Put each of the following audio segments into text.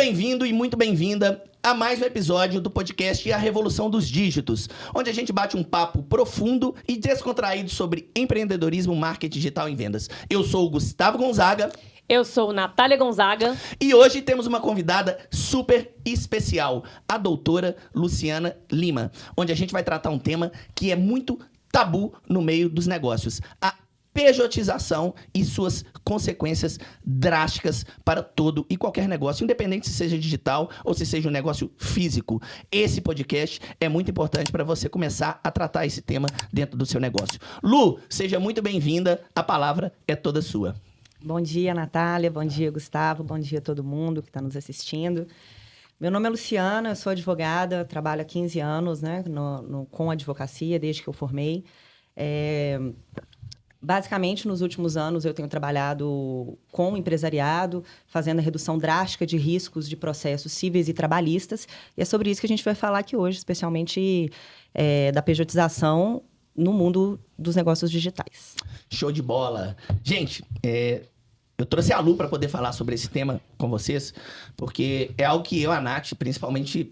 bem-vindo e muito bem-vinda a mais um episódio do podcast A Revolução dos Dígitos, onde a gente bate um papo profundo e descontraído sobre empreendedorismo, marketing digital e vendas. Eu sou o Gustavo Gonzaga. Eu sou Natália Gonzaga. E hoje temos uma convidada super especial, a doutora Luciana Lima, onde a gente vai tratar um tema que é muito tabu no meio dos negócios: a pejotização e suas consequências drásticas para todo e qualquer negócio, independente se seja digital ou se seja um negócio físico. Esse podcast é muito importante para você começar a tratar esse tema dentro do seu negócio. Lu, seja muito bem-vinda, a palavra é toda sua. Bom dia, Natália, bom dia, Gustavo, bom dia a todo mundo que está nos assistindo. Meu nome é Luciana, eu sou advogada, trabalho há 15 anos, né, com advocacia, desde que eu formei. Basicamente, nos últimos anos, eu tenho trabalhado com o empresariado, fazendo a redução drástica de riscos de processos cíveis e trabalhistas. E é sobre isso que a gente vai falar aqui hoje, especialmente da pejotização no mundo dos negócios digitais. Show de bola! Gente, eu trouxe a Lu para poder falar sobre esse tema com vocês, porque é algo que eu e a Nath, principalmente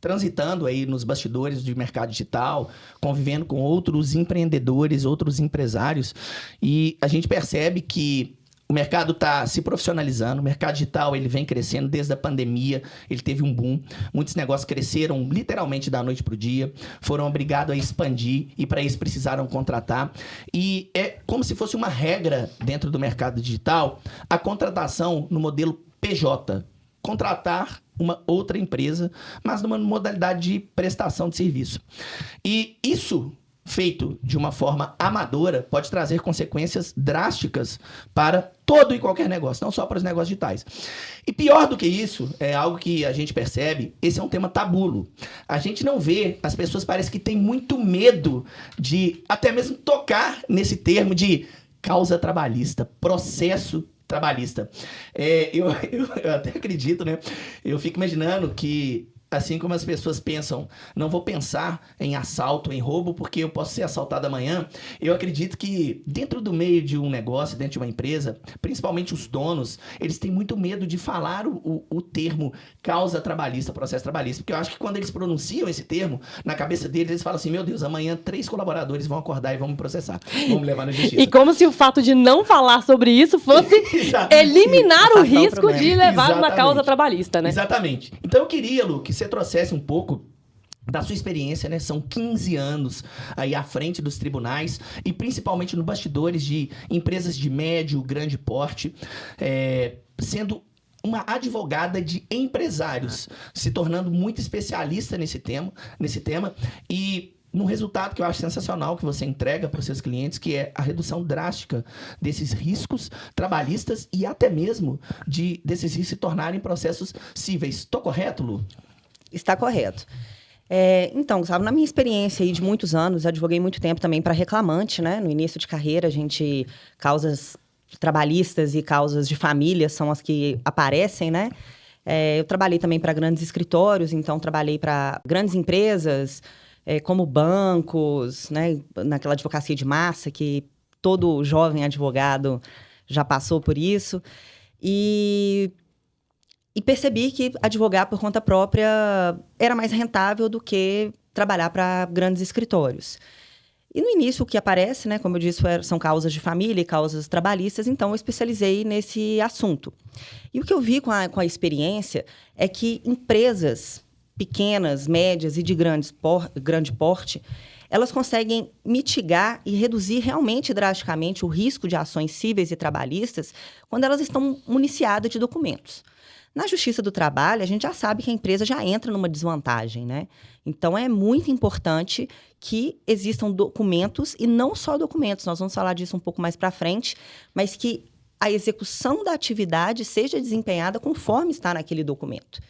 transitando aí nos bastidores do mercado digital, convivendo com outros empreendedores, outros empresários, e a gente percebe que o mercado está se profissionalizando, o mercado digital ele vem crescendo desde a pandemia, ele teve um boom, muitos negócios cresceram literalmente da noite para o dia, foram obrigados a expandir e para isso precisaram contratar, e é como se fosse uma regra dentro do mercado digital, a contratação no modelo PJ, contratar uma outra empresa, mas numa modalidade de prestação de serviço. E isso, feito de uma forma amadora, pode trazer consequências drásticas para todo e qualquer negócio, não só para os negócios digitais. E pior do que isso, é algo que a gente percebe, esse é um tema tabu. A gente não vê, as pessoas parecem que têm muito medo de até mesmo tocar nesse termo de causa trabalhista, processo trabalhista. Eu até acredito, né? Eu fico imaginando que, assim como as pessoas pensam, não vou pensar em assalto, em roubo, porque eu posso ser assaltado amanhã, eu acredito que dentro do meio de um negócio, dentro de uma empresa, principalmente os donos, eles têm muito medo de falar o termo causa trabalhista, processo trabalhista, porque eu acho que quando eles pronunciam esse termo, na cabeça deles, eles falam assim, meu Deus, amanhã 3 colaboradores vão acordar e vão me processar, vão me levar na justiça. E como se o fato de não falar sobre isso fosse eliminar o risco de levar uma causa trabalhista, né? Exatamente. Então eu queria, Lu, que você trouxesse um pouco da sua experiência, né? São 15 anos aí à frente dos tribunais e principalmente nos bastidores de empresas de médio, grande porte, sendo uma advogada de empresários, se tornando muito especialista nesse tema e num resultado que eu acho sensacional que você entrega para os seus clientes, que é a redução drástica desses riscos trabalhistas e até mesmo desses riscos se tornarem processos cíveis. Estou correto, Lu? Está correto. Então, Gustavo, na minha experiência aí de muitos anos, advoguei muito tempo também para reclamante, né? No início de carreira, causas trabalhistas e causas de família são as que aparecem, né? Eu trabalhei também para grandes escritórios, então trabalhei para grandes empresas, como bancos, né? Naquela advocacia de massa, que todo jovem advogado já passou por isso. E percebi que advogar por conta própria era mais rentável do que trabalhar para grandes escritórios. E no início o que aparece, né, como eu disse, são causas de família e causas trabalhistas, então eu especializei nesse assunto. E o que eu vi com a experiência é que empresas pequenas, médias e de grande porte, elas conseguem mitigar e reduzir realmente drasticamente o risco de ações cíveis e trabalhistas quando elas estão municiadas de documentos. Na Justiça do Trabalho, a gente já sabe que a empresa já entra numa desvantagem, né? Então, é muito importante que existam documentos, e não só documentos, nós vamos falar disso um pouco mais para frente, mas que a execução da atividade seja desempenhada conforme está naquele documento.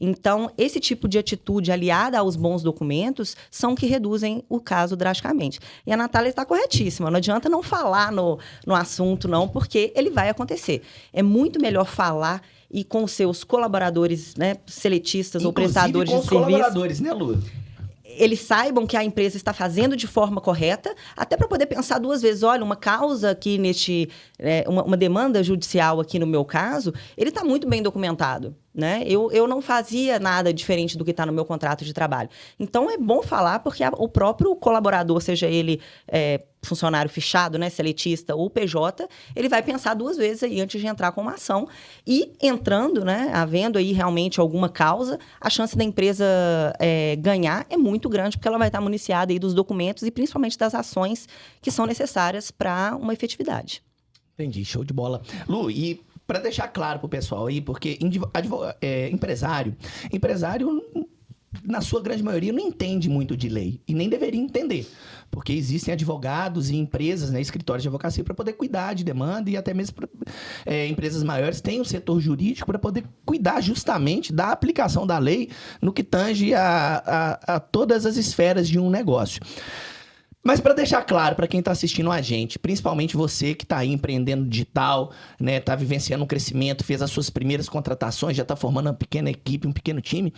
Então, esse tipo de atitude aliada aos bons documentos são que reduzem o caso drasticamente. E a Natália está corretíssima, não adianta não falar no assunto, não, porque ele vai acontecer. É muito melhor falar e com seus colaboradores, né, seletistas, inclusive, ou prestadores de serviço. Colaboradores, né, Lu? Eles saibam que a empresa está fazendo de forma correta, até para poder pensar 2 vezes, olha, uma causa aqui uma demanda judicial aqui no meu caso, ele está muito bem documentado. né? Eu não fazia nada diferente do que está no meu contrato de trabalho. Então, é bom falar porque o próprio colaborador, seja ele funcionário fichado, né, seletista ou PJ, ele vai pensar 2 vezes aí antes de entrar com uma ação. E entrando, né, havendo aí realmente alguma causa, a chance da empresa ganhar é muito grande, porque ela vai estar municiada aí dos documentos e principalmente das ações que são necessárias para uma efetividade. Entendi, show de bola. Lu, e para deixar claro pro pessoal aí, porque empresário, na sua grande maioria, não entende muito de lei e nem deveria entender, porque existem advogados e empresas, né, escritórios de advocacia para poder cuidar de demanda e até mesmo empresas maiores têm um setor jurídico para poder cuidar justamente da aplicação da lei no que tange a todas as esferas de um negócio. Mas para deixar claro para quem está assistindo a gente, principalmente você que está aí empreendendo digital, né, está vivenciando um crescimento, fez as suas primeiras contratações, já está formando uma pequena equipe, um pequeno time,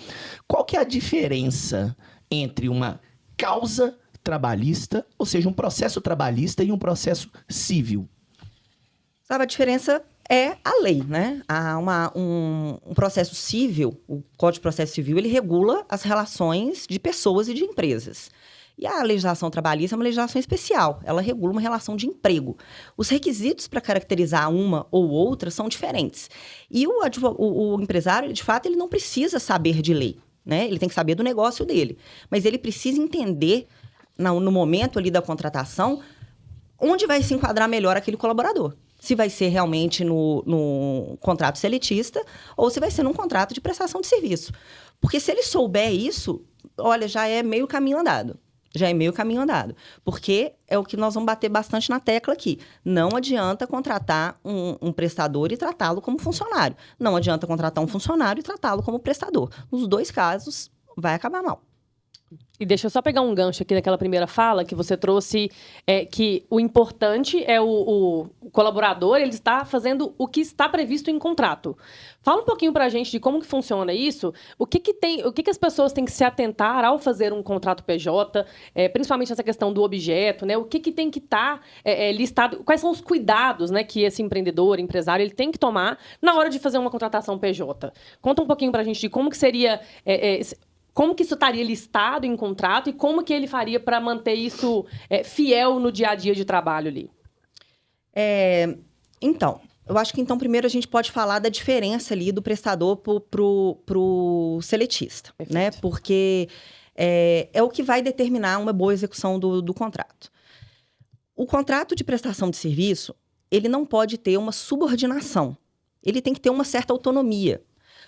qual que é a diferença entre uma causa trabalhista, ou seja, um processo trabalhista e um processo civil? Sabe, a diferença é a lei, né? Há um processo civil, o Código de Processo Civil, ele regula as relações de pessoas e de empresas. E a legislação trabalhista é uma legislação especial. Ela regula uma relação de emprego. Os requisitos para caracterizar uma ou outra são diferentes. E o empresário, de fato, ele não precisa saber de lei, né? Ele tem que saber do negócio dele. Mas ele precisa entender, no momento ali da contratação, onde vai se enquadrar melhor aquele colaborador. Se vai ser realmente no contrato seletista ou se vai ser num contrato de prestação de serviço. Porque se ele souber isso, olha, já é meio caminho andado. Porque é o que nós vamos bater bastante na tecla aqui. Não adianta contratar um prestador e tratá-lo como funcionário. Não adianta contratar um funcionário e tratá-lo como prestador. Nos 2 casos, vai acabar mal. E deixa eu só pegar um gancho aqui daquela primeira fala que você trouxe, que o importante é o colaborador, ele está fazendo o que está previsto em contrato. Fala um pouquinho para a gente de como que funciona isso, o que as pessoas têm que se atentar ao fazer um contrato PJ, principalmente essa questão do objeto, né? O que tem que estar listado, quais são os cuidados, né, que esse empreendedor, empresário, ele tem que tomar na hora de fazer uma contratação PJ. Conta um pouquinho para a gente de como que seria... como que isso estaria listado em contrato e como que ele faria para manter isso fiel no dia a dia de trabalho ali? Então, eu acho que primeiro a gente pode falar da diferença ali do prestador pro seletista, né? Porque é o que vai determinar uma boa execução do contrato. O contrato de prestação de serviço, ele não pode ter uma subordinação. Ele tem que ter uma certa autonomia.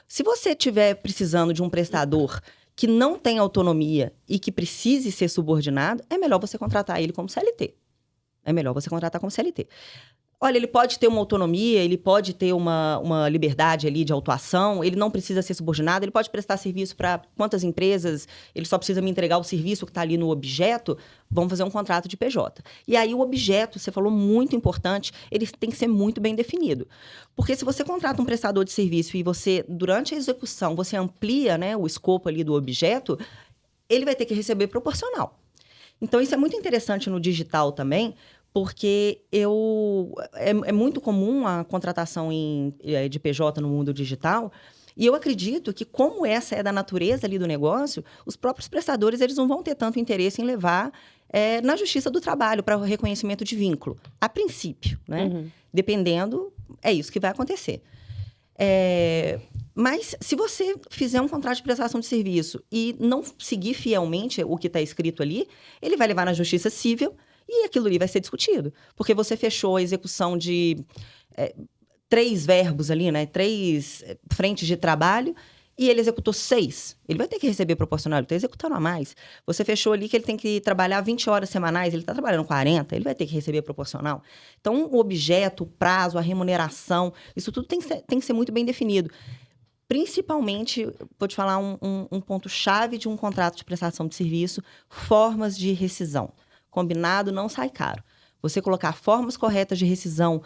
Se você estiver precisando de um prestador que não tem autonomia e que precise ser subordinado, é melhor você contratar ele como CLT. Olha, ele pode ter uma autonomia, ele pode ter uma liberdade ali de autuação, ele não precisa ser subordinado, ele pode prestar serviço para quantas empresas, ele só precisa me entregar o serviço que está ali no objeto, vamos fazer um contrato de PJ. E aí o objeto, você falou muito importante, ele tem que ser muito bem definido. Porque se você contrata um prestador de serviço e você, durante a execução, você amplia, né, o escopo ali do objeto, ele vai ter que receber proporcional. Então, isso é muito interessante no digital também, porque é muito comum a contratação de PJ no mundo digital, e eu acredito que, como essa é da natureza ali do negócio, os próprios prestadores eles não vão ter tanto interesse em levar na Justiça do Trabalho para o reconhecimento de vínculo, a princípio, né? Uhum. Dependendo, é isso que vai acontecer. Mas, se você fizer um contrato de prestação de serviço e não seguir fielmente o que está escrito ali, ele vai levar na Justiça Civil, e aquilo ali vai ser discutido. Porque você fechou a execução de 3 verbos ali, né? 3 frentes de trabalho, e ele executou 6. Ele vai ter que receber proporcional, ele está executando a mais. Você fechou ali que ele tem que trabalhar 20 horas semanais, ele está trabalhando 40, ele vai ter que receber proporcional. Então, o objeto, o prazo, a remuneração, isso tudo tem que ser muito bem definido. Principalmente, vou te falar um ponto-chave de um contrato de prestação de serviço, formas de rescisão. Combinado não sai caro. Você colocar formas corretas de rescisão,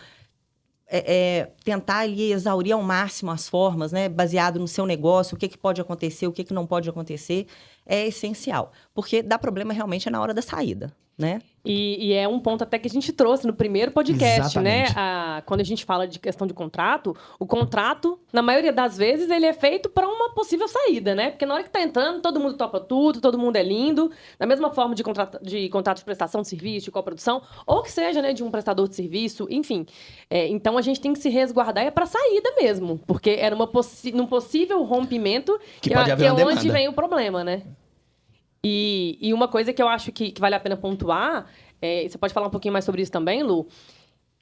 tentar ali exaurir ao máximo as formas, né, baseado no seu negócio, o que pode acontecer, o que não pode acontecer, é essencial. Porque dá problema realmente na hora da saída. né? E é um ponto até que a gente trouxe no primeiro podcast, Exatamente. né? Quando a gente fala de questão de contrato, o contrato, na maioria das vezes, ele é feito para uma possível saída, né? Porque na hora que tá entrando, todo mundo topa tudo, todo mundo é lindo. Da mesma forma de contrato de prestação de serviço, de coprodução, ou que seja, né, de um prestador de serviço, enfim. Então a gente tem que se resguardar para saída mesmo, porque era num possível rompimento Que pode haver uma onde demanda. vem o problema, né? E uma coisa que eu acho que vale a pena pontuar, você pode falar um pouquinho mais sobre isso também, Lu?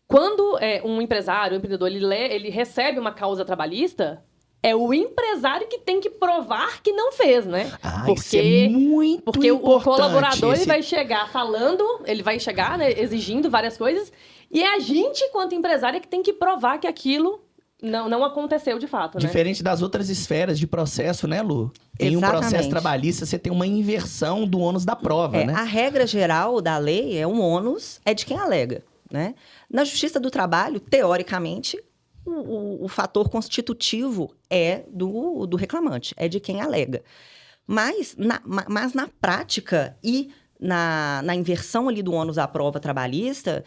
Quando um empresário, um empreendedor, ele recebe uma causa trabalhista, é o empresário que tem que provar que não fez, né? Isso é muito porque o importante. colaborador ele vai chegar falando, ele vai chegar, né, exigindo várias coisas, e é a gente, quanto empresária, que tem que provar que aquilo não aconteceu de fato, né? Diferente das outras esferas de processo, né, Lu? Em um Exatamente. processo trabalhista, você tem uma inversão do ônus da prova, né? A regra geral da lei é um ônus é de quem alega, né? Na Justiça do Trabalho, teoricamente, o fator constitutivo é do reclamante, é de quem alega. Mas na prática e na inversão ali do ônus da prova trabalhista,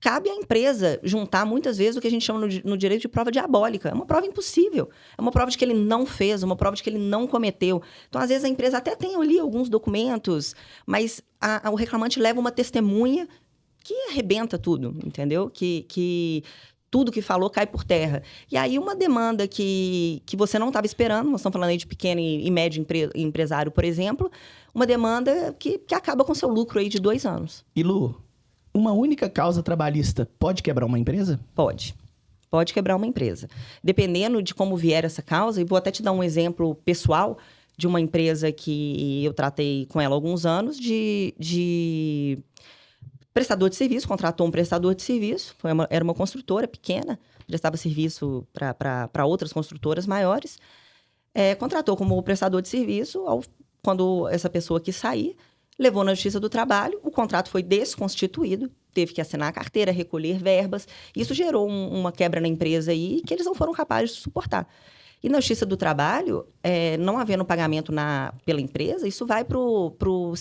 cabe à empresa juntar, muitas vezes, o que a gente chama no direito de prova diabólica. É uma prova impossível. É uma prova de que ele não fez, uma prova de que ele não cometeu. Então, às vezes, a empresa até tem ali alguns documentos, mas o reclamante leva uma testemunha que arrebenta tudo, entendeu? Que tudo que falou cai por terra. E aí, uma demanda que você não estava esperando, nós estamos falando aí de pequeno e médio empresário, por exemplo, uma demanda que acaba com seu lucro aí de 2 anos. E, Lu, uma única causa trabalhista pode quebrar uma empresa? Pode. Pode quebrar uma empresa. Dependendo de como vier essa causa, e vou até te dar um exemplo pessoal de uma empresa que eu tratei com ela há alguns anos, de prestador de serviço, contratou um prestador de serviço, era uma construtora pequena, prestava serviço para outras construtoras maiores, contratou como prestador de serviço, quando essa pessoa quis sair, levou na Justiça do Trabalho, o contrato foi desconstituído, teve que assinar a carteira, recolher verbas. Isso gerou uma quebra na empresa aí que eles não foram capazes de suportar. E na Justiça do Trabalho, não havendo pagamento pela empresa, isso vai para o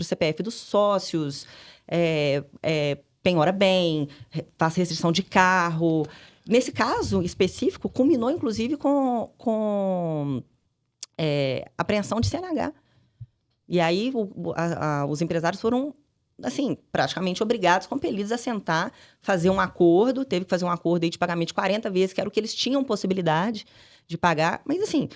CPF dos sócios, penhora bem, faz restrição de carro. Nesse caso específico, culminou, inclusive, com apreensão de CNH. E aí, os empresários foram, assim, praticamente obrigados, compelidos a sentar, fazer um acordo. Teve que fazer um acordo aí de pagamento de 40 vezes, que era o que eles tinham possibilidade de pagar. Mas, assim,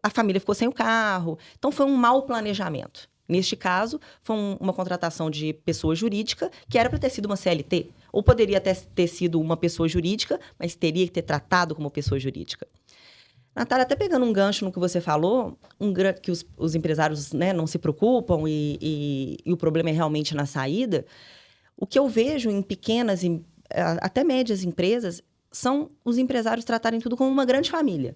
a família ficou sem o carro. Então, foi um mau planejamento. Neste caso, foi uma contratação de pessoa jurídica, que era para ter sido uma CLT. Ou poderia até ter sido uma pessoa jurídica, mas teria que ter tratado como pessoa jurídica. Natália, até pegando um gancho no que você falou, que os empresários, né, não se preocupam e o problema é realmente na saída, o que eu vejo em pequenas, até médias empresas, são os empresários tratarem tudo como uma grande família.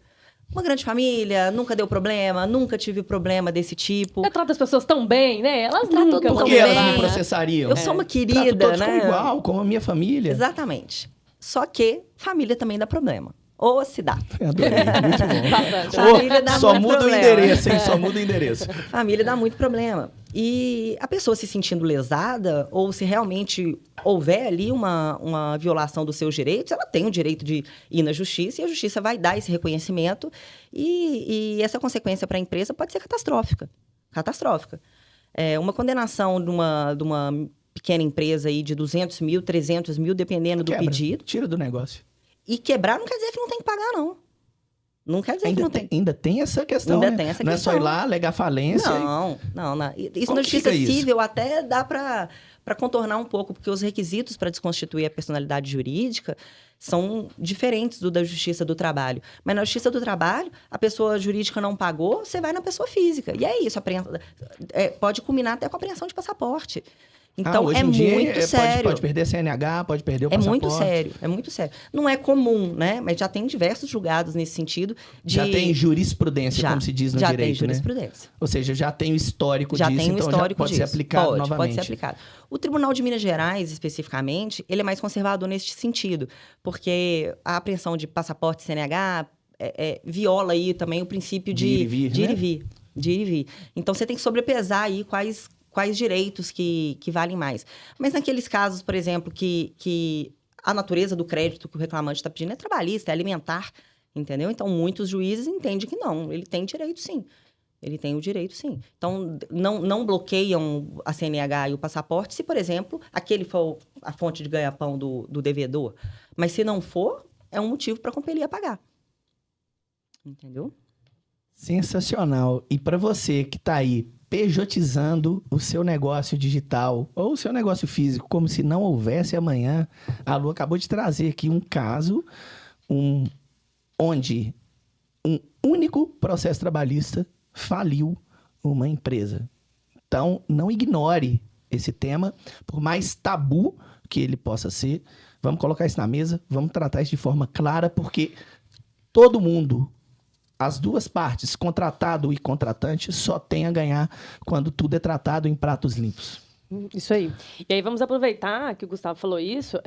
Uma grande família, nunca deu problema, nunca tive problema desse tipo. Eu trato as pessoas tão bem, né? Elas nunca Por vão que elas me bem. processariam? Eu sou uma Trato querida, todos né? como igual, como a minha família. Exatamente. Só que família também dá problema. Ou se dá. Eu adorei, muito bom. Bastante. Família dá Só muito muda problema. o endereço, hein? Só muda o endereço. Família dá muito problema. E a pessoa se sentindo lesada, ou se realmente houver ali uma violação dos seus direitos, ela tem o direito de ir na justiça, e a justiça vai dar esse reconhecimento, e essa consequência para a empresa pode ser catastrófica. Catastrófica. Uma condenação de uma pequena empresa aí de 200 mil, 300 mil, dependendo do Quebra, pedido. tira do negócio. E quebrar não quer dizer que não tem que pagar, não. Não quer dizer que não tem. Ainda tem essa questão, Ainda né? tem essa Não é só ir questão. lá, alegar falência. Não. Isso Como na que justiça fica isso? civil até dá para contornar um pouco, porque os requisitos para desconstituir a personalidade jurídica são diferentes do da Justiça do Trabalho. Mas na Justiça do Trabalho, a pessoa jurídica não pagou, você vai na pessoa física. E é isso, pode culminar até com a apreensão de passaporte. Então, hoje em dia, muito sério. Pode perder CNH, pode perder o É passaporte. muito sério. Não é comum, né? Mas já tem diversos julgados nesse sentido. Já tem jurisprudência, como se diz no já direito, tem jurisprudência. Né? Ou seja, já tem o histórico Já disso, tem um então histórico já pode disso. ser aplicado novamente. Pode ser aplicado. O Tribunal de Minas Gerais, especificamente, ele é mais conservador neste sentido, porque a apreensão de passaporte CNH viola aí também o princípio De ir e vir, de ir né? e vir. De ir e vir. Então, você tem que sobrepesar aí quais quais direitos que valem mais. Mas naqueles casos, por exemplo, que a natureza do crédito que o reclamante está pedindo é trabalhista, é alimentar, entendeu? Então, muitos juízes entendem que não, ele tem direito sim. Ele tem o direito, sim. Então, não bloqueiam a CNH e o passaporte se, por exemplo, aquele for a fonte de ganha-pão do devedor. Mas se não for, é um motivo para compelir a pagar. Entendeu? Sensacional. E para você que está aí pejotizando o seu negócio digital ou o seu negócio físico como se não houvesse amanhã, a Lu acabou de trazer aqui um caso onde um único processo trabalhista faliu uma empresa. Então, não ignore esse tema, por mais tabu que ele possa ser. Vamos colocar isso na mesa, vamos tratar isso de forma clara, porque todo mundo, as duas partes, contratado e contratante, só tem a ganhar quando tudo é tratado em pratos limpos. Isso aí. E aí vamos aproveitar que o Gustavo falou isso.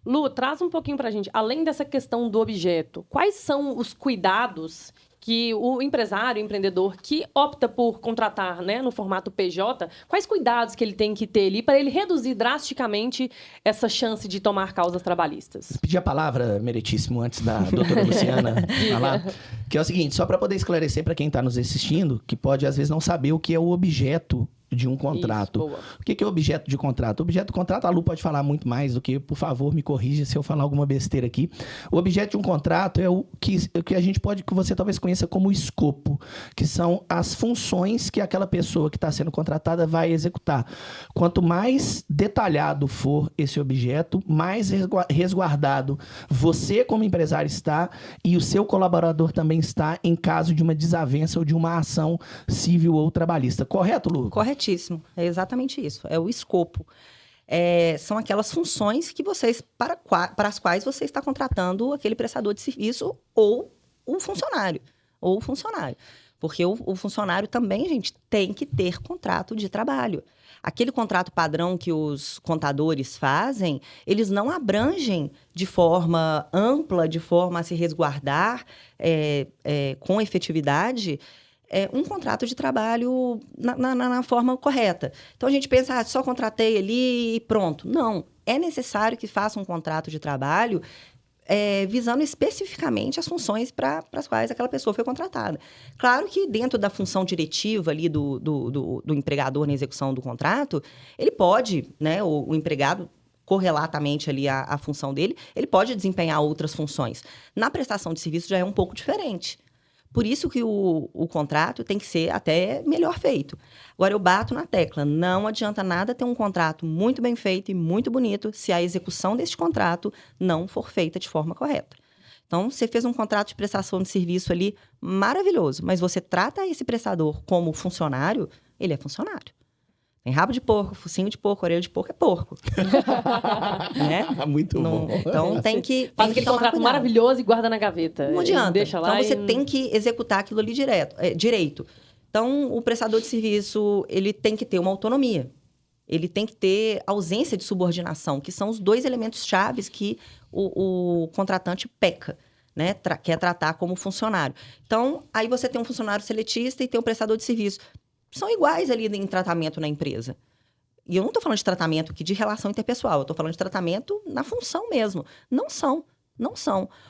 Lu, traz um pouquinho pra gente, além dessa questão do objeto, quais são os cuidados que o empresário, o empreendedor que opta por contratar, né, no formato PJ, quais cuidados que ele tem que ter ali para ele reduzir drasticamente essa chance de tomar causas trabalhistas? Pedir a palavra, meritíssimo, antes da doutora Luciana falar, que é o seguinte, só para poder esclarecer para quem está nos assistindo, que pode às vezes não saber o que é o objeto de um contrato. Isso, o que é o objeto de contrato? O objeto de contrato, a Lu pode falar muito mais do que, por favor, me corrija se eu falar alguma besteira aqui. O objeto de um contrato é o que a gente pode, que você talvez conheça como escopo, que são as funções que aquela pessoa que está sendo contratada vai executar. Quanto mais detalhado for esse objeto, mais resguardado você como empresário está e o seu colaborador também está em caso de uma desavença ou de uma ação civil ou trabalhista. Correto, Lu? Corretíssimo. É exatamente isso. É o escopo. São aquelas funções que para as quais você está contratando aquele prestador de serviço ou o funcionário. Porque o funcionário também, gente, tem que ter contrato de trabalho. Aquele contrato padrão que os contadores fazem, eles não abrangem de forma ampla, de forma a se resguardar com efetividade um contrato de trabalho na forma correta. Então, a gente pensa, só contratei ali e pronto. Não, é necessário que faça um contrato de trabalho visando especificamente as funções para as quais aquela pessoa foi contratada. Claro que dentro da função diretiva ali do empregador na execução do contrato, ele pode, né, o empregado, correlatamente ali à função dele, ele pode desempenhar outras funções. Na prestação de serviço já é um pouco diferente. Por isso que o contrato tem que ser até melhor feito. Agora, eu bato na tecla, não adianta nada ter um contrato muito bem feito e muito bonito se a execução deste contrato não for feita de forma correta. Então, você fez um contrato de prestação de serviço ali maravilhoso, mas você trata esse prestador como funcionário, ele é funcionário. Tem rabo de porco, focinho de porco, orelha de porco é porco. Né? Muito bom. Então, tem que faz aquele contrato cuidado. maravilhoso e guarda na gaveta. Não adianta. Deixa lá então, você tem que executar aquilo ali direito. Então, o prestador de serviço, ele tem que ter uma autonomia. Ele tem que ter ausência de subordinação, que são os dois elementos chaves que o contratante peca, né? Quer tratar como funcionário. Então, aí você tem um funcionário seletista e tem um prestador de serviço. São iguais ali em tratamento na empresa. E eu não estou falando de tratamento aqui de relação interpessoal, eu estou falando de tratamento na função mesmo. Não são.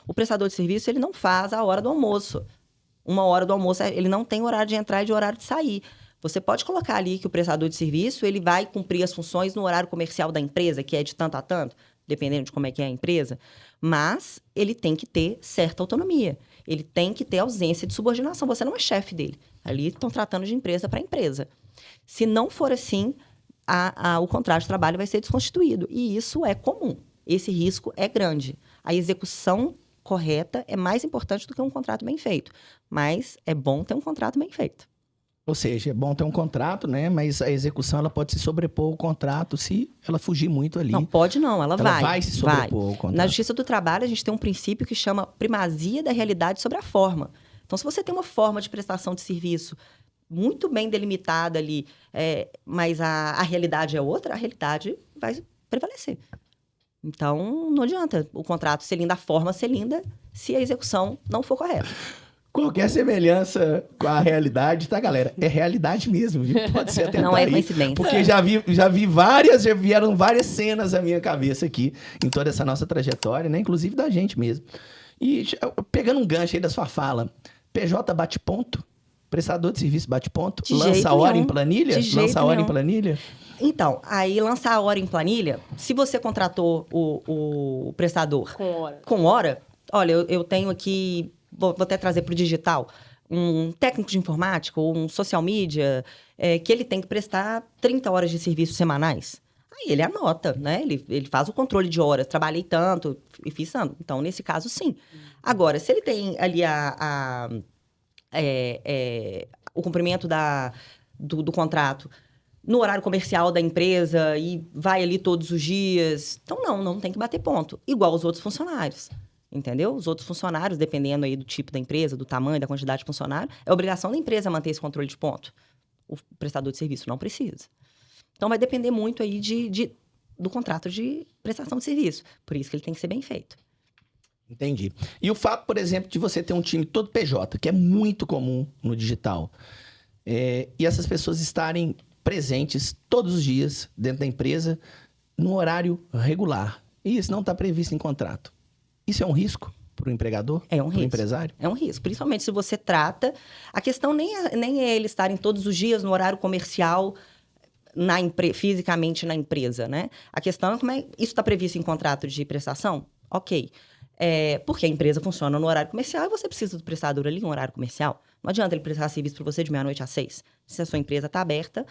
O prestador de serviço, ele não faz a hora do almoço. Uma hora do almoço, ele não tem horário de entrar e de horário de sair. Você pode colocar ali que o prestador de serviço, ele vai cumprir as funções no horário comercial da empresa, que é de tanto a tanto, dependendo de como é que é a empresa, mas ele tem que ter certa autonomia. Ele tem que ter ausência de subordinação. Você não é chefe dele. Ali estão tratando de empresa para empresa. Se não for assim, o contrato de trabalho vai ser desconstituído. E isso é comum. Esse risco é grande. A execução correta é mais importante do que um contrato bem feito. Mas é bom ter um contrato bem feito. Ou seja, é bom ter um contrato, né? Mas a execução ela pode se sobrepor ao contrato se ela fugir muito ali. Não, pode não, ela vai. Vai se sobrepor ao contrato. Na Justiça do Trabalho, a gente tem um princípio que chama primazia da realidade sobre a forma. Então, se você tem uma forma de prestação de serviço muito bem delimitada ali, mas a realidade é outra, a realidade vai prevalecer. Então, não adianta o contrato ser lindo, a forma ser linda, se a execução não for correta. Qualquer semelhança com a realidade, tá, galera? É realidade mesmo, viu? Pode ser até Não é coincidência. Porque já vieram várias cenas à minha cabeça aqui, em toda essa nossa trajetória, né? Inclusive da gente mesmo. E pegando um gancho aí da sua fala, PJ bate ponto? Prestador de serviço bate ponto? De Lança jeito a hora nenhum. em planilha? De jeito Lança a hora nenhum. em planilha? Então, aí lançar a hora em planilha, se você contratou o prestador Com hora. com hora, olha, eu tenho aqui, vou até trazer para o digital, um técnico de informática ou um social media, que ele tem que prestar 30 horas de serviço semanais. Aí ele anota, né? Ele faz o controle de horas, trabalhei tanto e fiz tanto. Então, nesse caso, sim. Agora, se ele tem ali o cumprimento do contrato no horário comercial da empresa e vai ali todos os dias, então não tem que bater ponto. Igual os outros funcionários, entendeu? Os outros funcionários, dependendo aí do tipo da empresa, do tamanho, da quantidade de funcionário, é obrigação da empresa manter esse controle de ponto. O prestador de serviço não precisa. Então, vai depender muito aí do contrato de prestação de serviço. Por isso que ele tem que ser bem feito. Entendi. E o fato, por exemplo, de você ter um time todo PJ, que é muito comum no digital, e essas pessoas estarem presentes todos os dias dentro da empresa, no horário regular. E isso não está previsto em contrato. Isso é um risco para o empregador? É um Para o risco. empresário? É um risco, principalmente se você trata... A questão nem é eles estarem todos os dias no horário comercial, fisicamente na empresa, né? A questão é como isso está previsto em contrato de prestação? Ok. Porque a empresa funciona no horário comercial e você precisa do prestador ali no horário comercial. Não adianta ele prestar serviço para você de meia-noite às 6. Se a sua empresa está aberta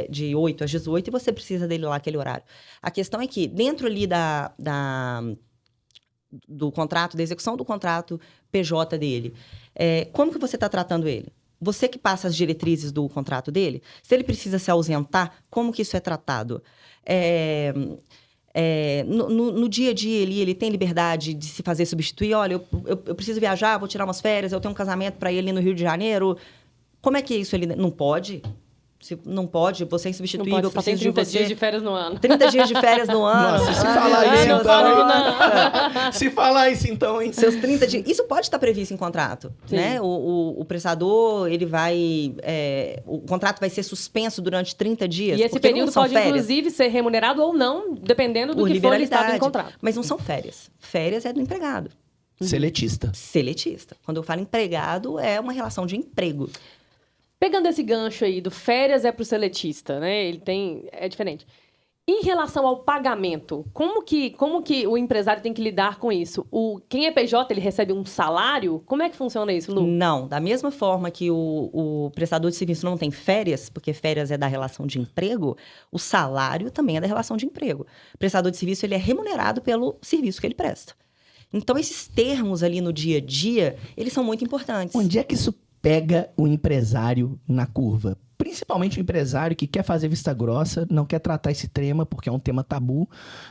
de 8 às 18 e você precisa dele lá aquele horário. A questão é que dentro ali do contrato, da execução do contrato PJ dele, como que você está tratando ele? Você que passa as diretrizes do contrato dele, se ele precisa se ausentar, como que isso é tratado? No dia a dia, ele tem liberdade de se fazer substituir. Olha, eu preciso viajar, vou tirar umas férias, eu tenho um casamento para ir ali no Rio de Janeiro. Como é que é isso? Ele não pode? Se não pode, você é insubstituível, Não eu pode, só tem preciso 30 de você. dias de férias no ano. 30 dias de férias no ano. Nossa, se Ah, falar meu isso, Deus, então... nossa. Se falar isso, então, hein? Seus 30 dias. Isso pode estar previsto em contrato, Sim. né? O prestador, ele vai... o contrato vai ser suspenso durante 30 dias. E esse porque não período são pode, férias, inclusive, ser remunerado ou não, dependendo do por que for listado liberalidade. em contrato. Mas não são férias. Férias é do empregado. Seletista. Seletista. Quando eu falo empregado, é uma relação de emprego. Pegando esse gancho aí do férias é pro seletista, né? É diferente. Em relação ao pagamento, como que o empresário tem que lidar com isso? Quem é PJ, ele recebe um salário? Como é que funciona isso, Lu? Não, da mesma forma que o prestador de serviço não tem férias, porque férias é da relação de emprego, o salário também é da relação de emprego. O prestador de serviço, ele é remunerado pelo serviço que ele presta. Então, esses termos ali no dia a dia, eles são muito importantes. Onde é que isso pega o empresário na curva? Principalmente o empresário que quer fazer vista grossa, não quer tratar esse tema porque é um tema tabu,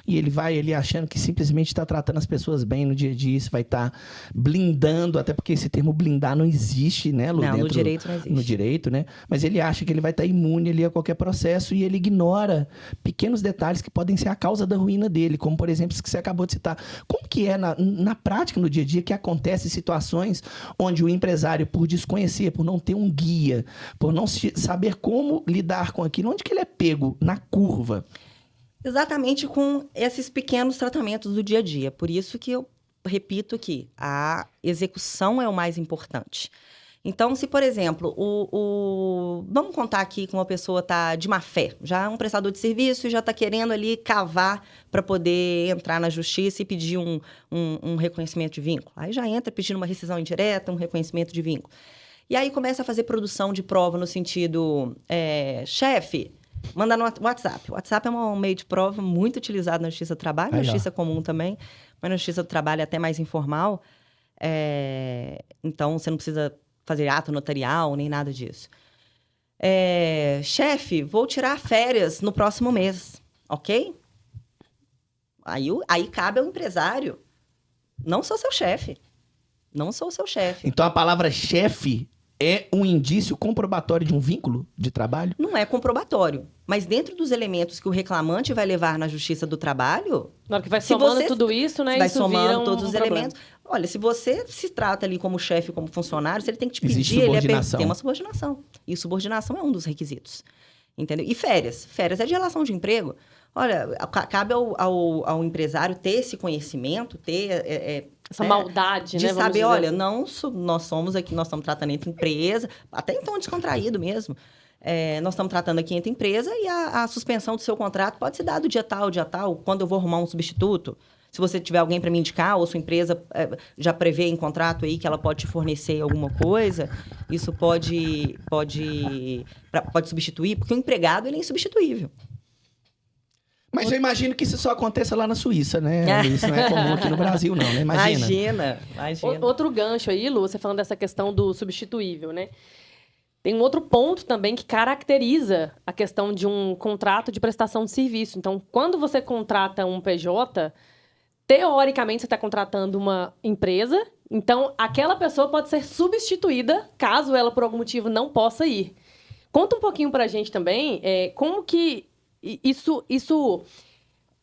e ele vai ali achando que simplesmente está tratando as pessoas bem no dia a dia, isso vai estar blindando, até porque esse termo blindar não existe, né, Lu? Não, no direito não existe. No direito, né? Mas ele acha que ele vai estar imune ali a qualquer processo e ele ignora pequenos detalhes que podem ser a causa da ruína dele, como, por exemplo, isso que você acabou de citar. Como que é na prática, no dia a dia, que acontecem situações onde o empresário, por desconhecer, por não ter um guia, por não saber como lidar com aquilo, onde que ele é pego na curva? Exatamente com esses pequenos tratamentos do dia a dia. Por isso que eu repito aqui, a execução é o mais importante. Então, se, por exemplo, vamos contar aqui que uma pessoa está de má fé, já é um prestador de serviço e já está querendo ali cavar para poder entrar na justiça e pedir um reconhecimento de vínculo. Aí já entra pedindo uma rescisão indireta, um reconhecimento de vínculo. E aí começa a fazer produção de prova no sentido, chefe, manda no WhatsApp. O WhatsApp é um meio de prova muito utilizado na Justiça do Trabalho, na Justiça Comum também, mas na Justiça do Trabalho é até mais informal. Então, você não precisa fazer ato notarial, nem nada disso. Chefe, vou tirar férias no próximo mês, ok? Aí cabe ao empresário. Não sou seu chefe. Não sou seu chefe. Então, a palavra chefe é um indício comprobatório de um vínculo de trabalho? Não é comprobatório. Mas dentro dos elementos que o reclamante vai levar na Justiça do Trabalho... Na hora que vai somando tudo isso, né? Vai isso somando vira todos os problema. elementos. Olha, se você se trata ali como chefe, como funcionário, se ele tem que te Existe pedir, subordinação. tem uma subordinação. E subordinação é um dos requisitos. Entendeu? E férias. Férias é de relação de emprego. Olha, cabe ao empresário ter esse conhecimento, ter... Essa maldade, de né? Vamos saber, dizer olha, assim. nós somos aqui, nós estamos tratando entre empresa, até então descontraído mesmo. Nós estamos tratando aqui entre empresa e a suspensão do seu contrato pode se dar do dia tal, quando eu vou arrumar um substituto. Se você tiver alguém para me indicar, ou sua empresa já prevê em contrato aí que ela pode te fornecer alguma coisa, isso pode substituir, porque o empregado ele é insubstituível. Mas eu imagino que isso só aconteça lá na Suíça, né? Isso não é comum aqui no Brasil, não, né? Imagina. Outro gancho aí, Lu, você falando dessa questão do substituível, né? Tem um outro ponto também que caracteriza a questão de um contrato de prestação de serviço. Então, quando você contrata um PJ, teoricamente você está contratando uma empresa, então aquela pessoa pode ser substituída caso ela, por algum motivo, não possa ir. Conta um pouquinho pra gente também como que isso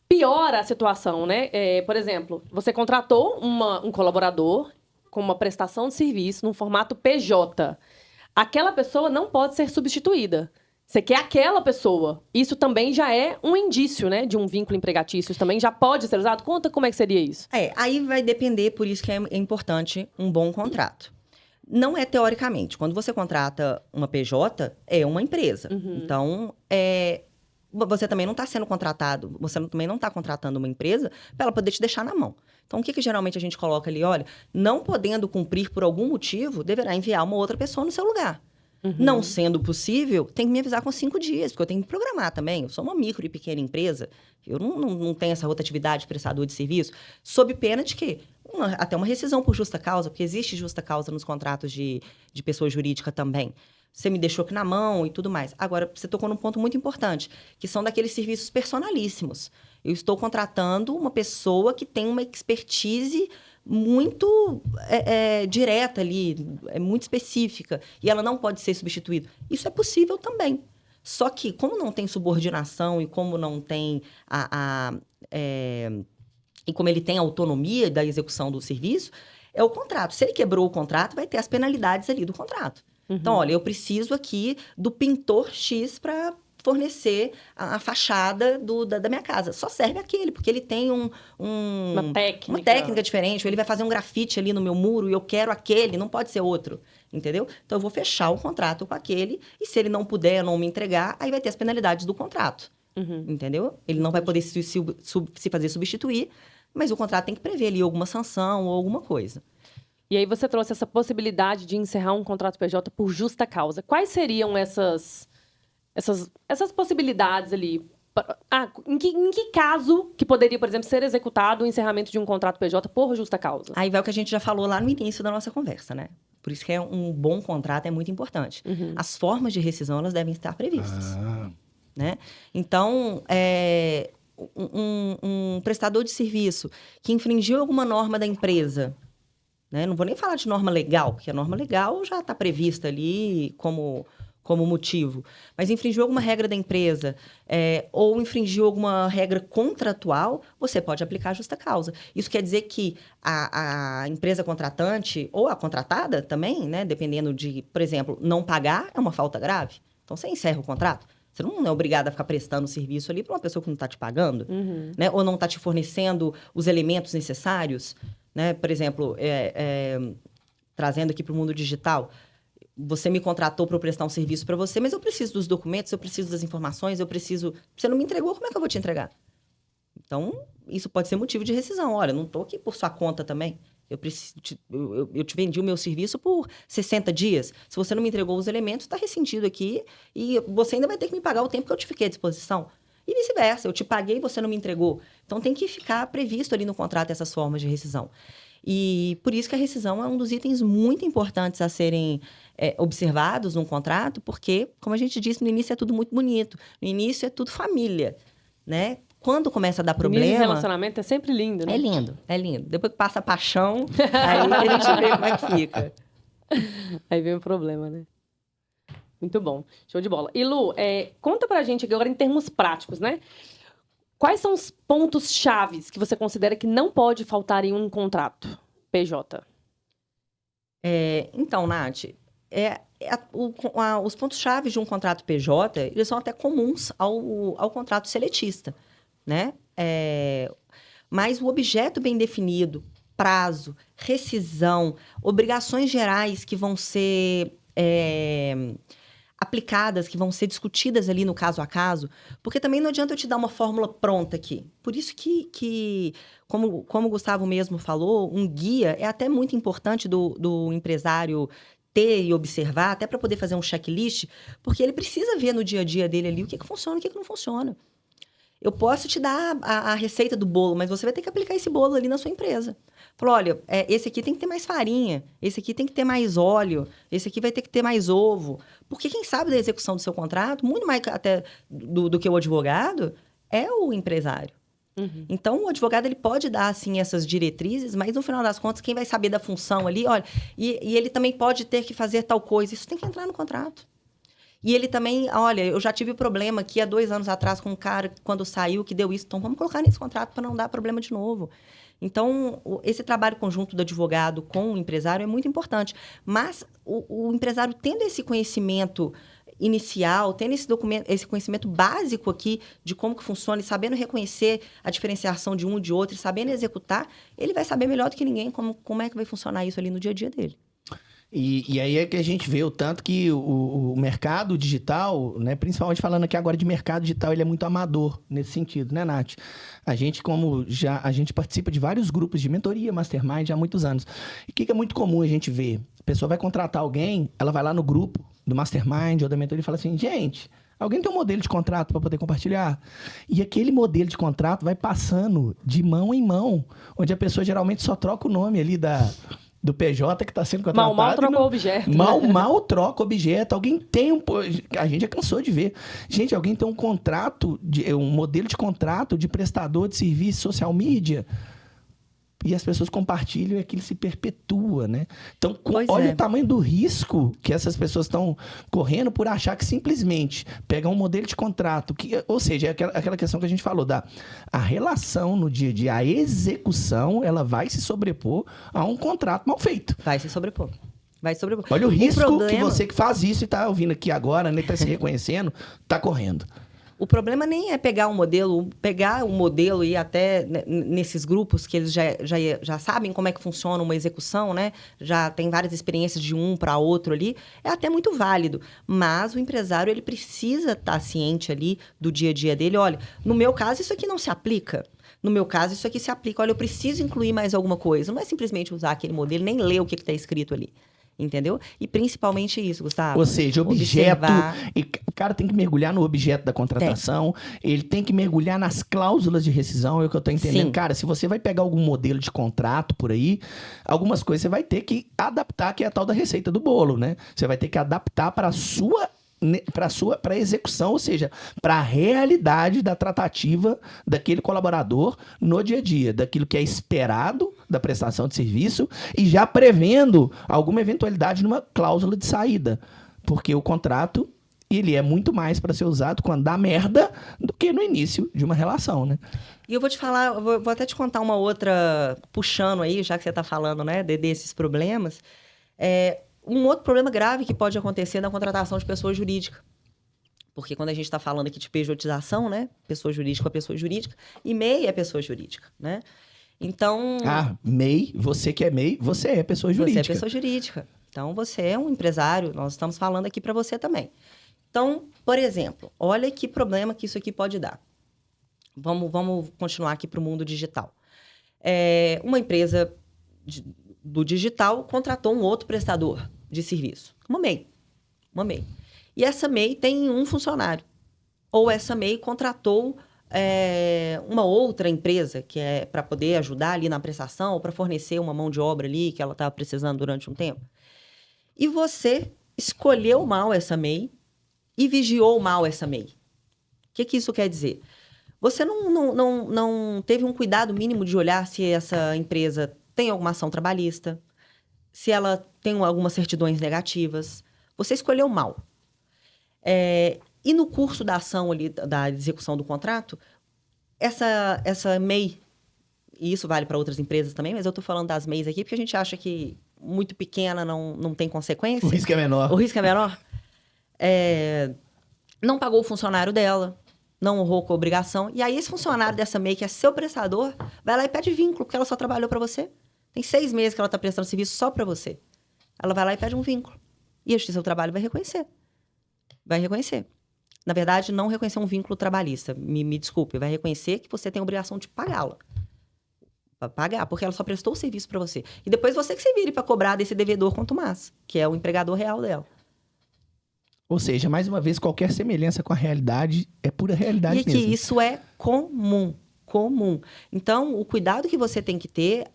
piora a situação, né? Por exemplo, você contratou um colaborador com uma prestação de serviço num formato PJ. Aquela pessoa não pode ser substituída. Você quer aquela pessoa. Isso também já é um indício, né, de um vínculo empregatício. Isso também já pode ser usado. Conta como é que seria isso. Aí vai depender, por isso que é importante um bom contrato. Não é teoricamente. Quando você contrata uma PJ, é uma empresa. Uhum. Então, você também não está sendo contratado, você também não está contratando uma empresa para ela poder te deixar na mão. Então, o que geralmente a gente coloca ali? Olha, não podendo cumprir por algum motivo, deverá enviar uma outra pessoa no seu lugar. Uhum. Não sendo possível, tem que me avisar com 5 dias, porque eu tenho que programar também. Eu sou uma micro e pequena empresa, eu não tenho essa rotatividade de prestador de serviço, sob pena de quê? Até uma rescisão por justa causa, porque existe justa causa nos contratos de pessoa jurídica também. Você me deixou aqui na mão e tudo mais. Agora, você tocou num ponto muito importante, que são daqueles serviços personalíssimos. Eu estou contratando uma pessoa que tem uma expertise muito direta ali, muito específica, e ela não pode ser substituída. Isso é possível também. Só que, como não tem subordinação e como não tem e como ele tem autonomia da execução do serviço, é o contrato. Se ele quebrou o contrato, vai ter as penalidades ali do contrato. Uhum. Então, olha, eu preciso aqui do pintor X para fornecer a fachada da minha casa. Só serve aquele, porque ele tem uma técnica diferente. Ou ele vai fazer um grafite ali no meu muro e eu quero aquele, não pode ser outro. Entendeu? Então, eu vou fechar o contrato com aquele e se ele não puder não me entregar, aí vai ter as penalidades do contrato. Uhum. Entendeu? Ele não vai poder se fazer substituir, mas o contrato tem que prever ali alguma sanção ou alguma coisa. E aí você trouxe essa possibilidade de encerrar um contrato PJ por justa causa. Quais seriam essas possibilidades ali? Em que caso que poderia, por exemplo, ser executado o encerramento de um contrato PJ por justa causa? Aí vai o que a gente já falou lá no início da nossa conversa, né? Por isso que um bom contrato é muito importante. Uhum. As formas de rescisão, elas devem estar previstas. Né? Então, um prestador de serviço que infringiu alguma norma da empresa, né? Não vou nem falar de norma legal, porque a norma legal já está prevista ali como motivo. Mas infringiu alguma regra da empresa ou infringiu alguma regra contratual, você pode aplicar a justa causa. Isso quer dizer que a empresa contratante ou a contratada também, né? Dependendo de, por exemplo, não pagar é uma falta grave. Então, você encerra o contrato. Você não é obrigado a ficar prestando serviço ali para uma pessoa que não está te pagando, uhum. Né? Ou não está te fornecendo os elementos necessários. Né? Por exemplo, trazendo aqui para o mundo digital, você me contratou para eu prestar um serviço para você, mas eu preciso dos documentos, eu preciso das informações, Você não me entregou, como é que eu vou te entregar? Então, isso pode ser motivo de rescisão. Olha, não estou aqui por sua conta também. Eu te vendi o meu serviço por 60 dias. Se você não me entregou os elementos, está ressentido aqui e você ainda vai ter que me pagar o tempo que eu te fiquei à disposição. E vice-versa, eu te paguei e você não me entregou. Então, tem que ficar previsto ali no contrato essas formas de rescisão. E por isso que a rescisão é um dos itens muito importantes a serem observados num contrato, porque, como a gente disse, no início é tudo muito bonito. No início é tudo família, né? Quando começa a dar problema... O relacionamento é sempre lindo, né? É lindo. Depois que passa a paixão, aí a gente vê como é que fica. Aí vem o problema, né? Muito bom. Show de bola. E, Lu, conta pra gente agora em termos práticos, né? Quais são os pontos chaves que você considera que não pode faltar em um contrato? PJ? Então, Nath, os pontos-chave de um contrato PJ, eles são até comuns ao contrato seletista, né? Mas o objeto bem definido, prazo, rescisão, obrigações gerais que vão ser aplicadas, que vão ser discutidas ali no caso a caso, porque também não adianta eu te dar uma fórmula pronta aqui. Por isso que como o Gustavo mesmo falou, um guia é até muito importante do empresário ter e observar, até para poder fazer um checklist, porque ele precisa ver no dia a dia dele ali o que funciona e o que não funciona. Eu posso te dar a receita do bolo, mas você vai ter que aplicar esse bolo ali na sua empresa. Falou, olha, esse aqui tem que ter mais farinha, esse aqui tem que ter mais óleo, esse aqui vai ter que ter mais ovo. Porque quem sabe da execução do seu contrato, muito mais até do que o advogado, é o empresário. Uhum. Então, o advogado ele pode dar, assim, essas diretrizes, mas no final das contas, quem vai saber da função ali, olha, e ele também pode ter que fazer tal coisa, isso tem que entrar no contrato. E ele também, olha, eu já tive problema aqui há 2 anos atrás com um cara, quando saiu, que deu isso. Então, vamos colocar nesse contrato para não dar problema de novo. Então, esse trabalho conjunto do advogado com o empresário é muito importante. Mas o empresário tendo esse conhecimento inicial, tendo esse conhecimento básico aqui de como que funciona e sabendo reconhecer a diferenciação de um e de outro e sabendo executar, ele vai saber melhor do que ninguém como é que vai funcionar isso ali no dia a dia dele. E aí é que a gente vê o tanto que o mercado digital, né, principalmente falando aqui agora de mercado digital, ele é muito amador nesse sentido, né, Nath? A gente participa de vários grupos de mentoria, mastermind há muitos anos. E o que é muito comum a gente ver? A pessoa vai contratar alguém, ela vai lá no grupo do mastermind ou da mentoria e fala assim, gente, alguém tem um modelo de contrato para poder compartilhar? E aquele modelo de contrato vai passando de mão em mão, onde a pessoa geralmente só troca o nome ali do PJ que está sendo contratado. Mal troca o objeto. Mal troca objeto. Alguém tem a gente já cansou de ver. Gente, alguém tem um contrato, um modelo de contrato de prestador de serviço social media. E as pessoas compartilham e aquilo se perpetua, né? Então, olha o tamanho do risco que essas pessoas estão correndo por achar que simplesmente pegar um modelo de contrato, ou seja, é aquela questão que a gente falou, a relação no dia a dia, a execução, ela vai se sobrepor a um contrato mal feito. Vai se sobrepor. Olha o risco que você que faz isso e está ouvindo aqui agora, né, está se reconhecendo, está correndo. O problema nem é pegar o modelo e ir até nesses grupos que eles já sabem como é que funciona uma execução, né? Já tem várias experiências de um para outro ali. É até muito válido. Mas o empresário, ele precisa estar ciente ali do dia a dia dele. Olha, no meu caso, isso aqui não se aplica. No meu caso, isso aqui se aplica. Olha, eu preciso incluir mais alguma coisa. Não é simplesmente usar aquele modelo, nem ler o que está escrito ali. Entendeu? E principalmente isso, Gustavo. Ou seja, objeto. O cara tem que mergulhar no objeto da contratação, ele tem que mergulhar nas cláusulas de rescisão, é o que eu tô entendendo. Sim. Cara, se você vai pegar algum modelo de contrato por aí, algumas coisas você vai ter que adaptar, que é a tal da receita do bolo, né? Você vai ter que adaptar para a execução, ou seja, para a realidade da tratativa daquele colaborador no dia a dia, daquilo que é esperado da prestação de serviço e já prevendo alguma eventualidade numa cláusula de saída, porque o contrato ele é muito mais para ser usado quando dá merda do que no início de uma relação, né? E eu vou te falar, vou até te contar uma outra, puxando aí, já que você está falando, né, desses problemas, um outro problema grave que pode acontecer na contratação de pessoa jurídica. Porque quando a gente está falando aqui de pejotização, né? Pessoa jurídica com a pessoa jurídica, e MEI é pessoa jurídica, né? Então... MEI, você que é MEI, você é pessoa jurídica. Você é pessoa jurídica. Então, você é um empresário, nós estamos falando aqui para você também. Então, por exemplo, olha que problema que isso aqui pode dar. Vamos continuar aqui para o mundo digital. Uma empresa do digital contratou um outro prestador de serviço. Uma MEI. E essa MEI tem um funcionário. Ou essa MEI contratou uma outra empresa que é para poder ajudar ali na prestação ou para fornecer uma mão de obra ali que ela estava precisando durante um tempo. E você escolheu mal essa MEI e vigiou mal essa MEI. O que isso quer dizer? Você não teve um cuidado mínimo de olhar se essa empresa tem alguma ação trabalhista, se ela tem algumas certidões negativas. Você escolheu mal. E no curso da ação ali, da execução do contrato, essa MEI e isso vale para outras empresas também, mas eu estou falando das MEIs aqui porque a gente acha que muito pequena não tem consequência. O risco é menor. O risco é menor. Não pagou o funcionário dela, não honrou com a obrigação. E aí esse funcionário dessa MEI, que é seu prestador, vai lá e pede vínculo, porque ela só trabalhou para você. Tem 6 meses que ela está prestando serviço só para você. Ela vai lá e pede um vínculo. E a Justiça do Trabalho vai reconhecer. Vai reconhecer. Na verdade, não reconhecer um vínculo trabalhista. Me desculpe. Vai reconhecer que você tem a obrigação de pagá-la. Pagar, porque ela só prestou o serviço para você. E depois você que se vire para cobrar desse devedor quanto mais, que é o empregador real dela. Ou seja, mais uma vez, qualquer semelhança com a realidade é pura realidade mesmo. E que isso é comum. Então, o cuidado que você tem que ter,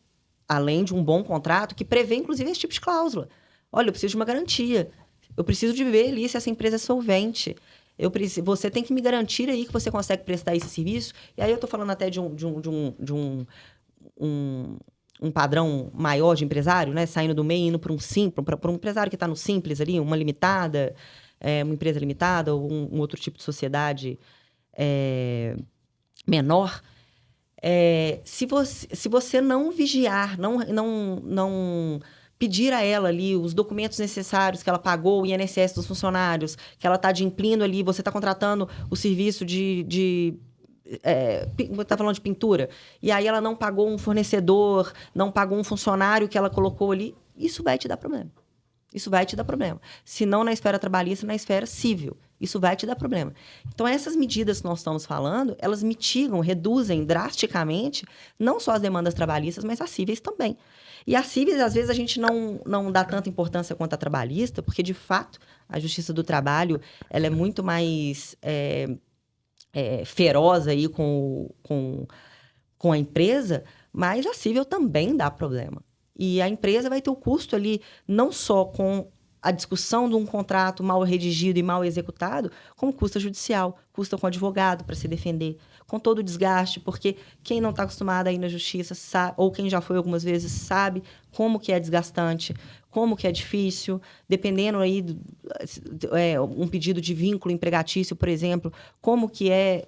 além de um bom contrato, que prevê, inclusive, esse tipo de cláusula. Olha, eu preciso de uma garantia. Eu preciso de ver ali se essa empresa é solvente. Você tem que me garantir aí que você consegue prestar esse serviço. E aí eu estou falando até de um padrão maior de empresário, né? Saindo do MEI e indo para um simples, para um empresário que está no simples ali, uma limitada, uma empresa limitada ou um outro tipo de sociedade menor. Se você não vigiar, não pedir a ela ali os documentos necessários que ela pagou, o INSS dos funcionários, que ela está adimplindo ali, você está contratando o serviço está falando de pintura, e aí ela não pagou um fornecedor, não pagou um funcionário que ela colocou ali, isso vai te dar problema. Se não na esfera trabalhista, na esfera civil. Isso vai te dar problema. Então, essas medidas que nós estamos falando, elas mitigam, reduzem drasticamente, não só as demandas trabalhistas, mas as cíveis também. E as cíveis, às vezes, a gente não dá tanta importância quanto a trabalhista, porque, de fato, a Justiça do Trabalho ela é muito mais feroz aí com a empresa, mas a cível também dá problema. E a empresa vai ter o custo ali, não só com a discussão de um contrato mal redigido e mal executado, como custa judicial, custa com advogado para se defender, com todo o desgaste, porque quem não está acostumado a ir na justiça, sabe, ou quem já foi algumas vezes, sabe como que é desgastante, como que é difícil, dependendo aí, um pedido de vínculo empregatício, por exemplo, como que é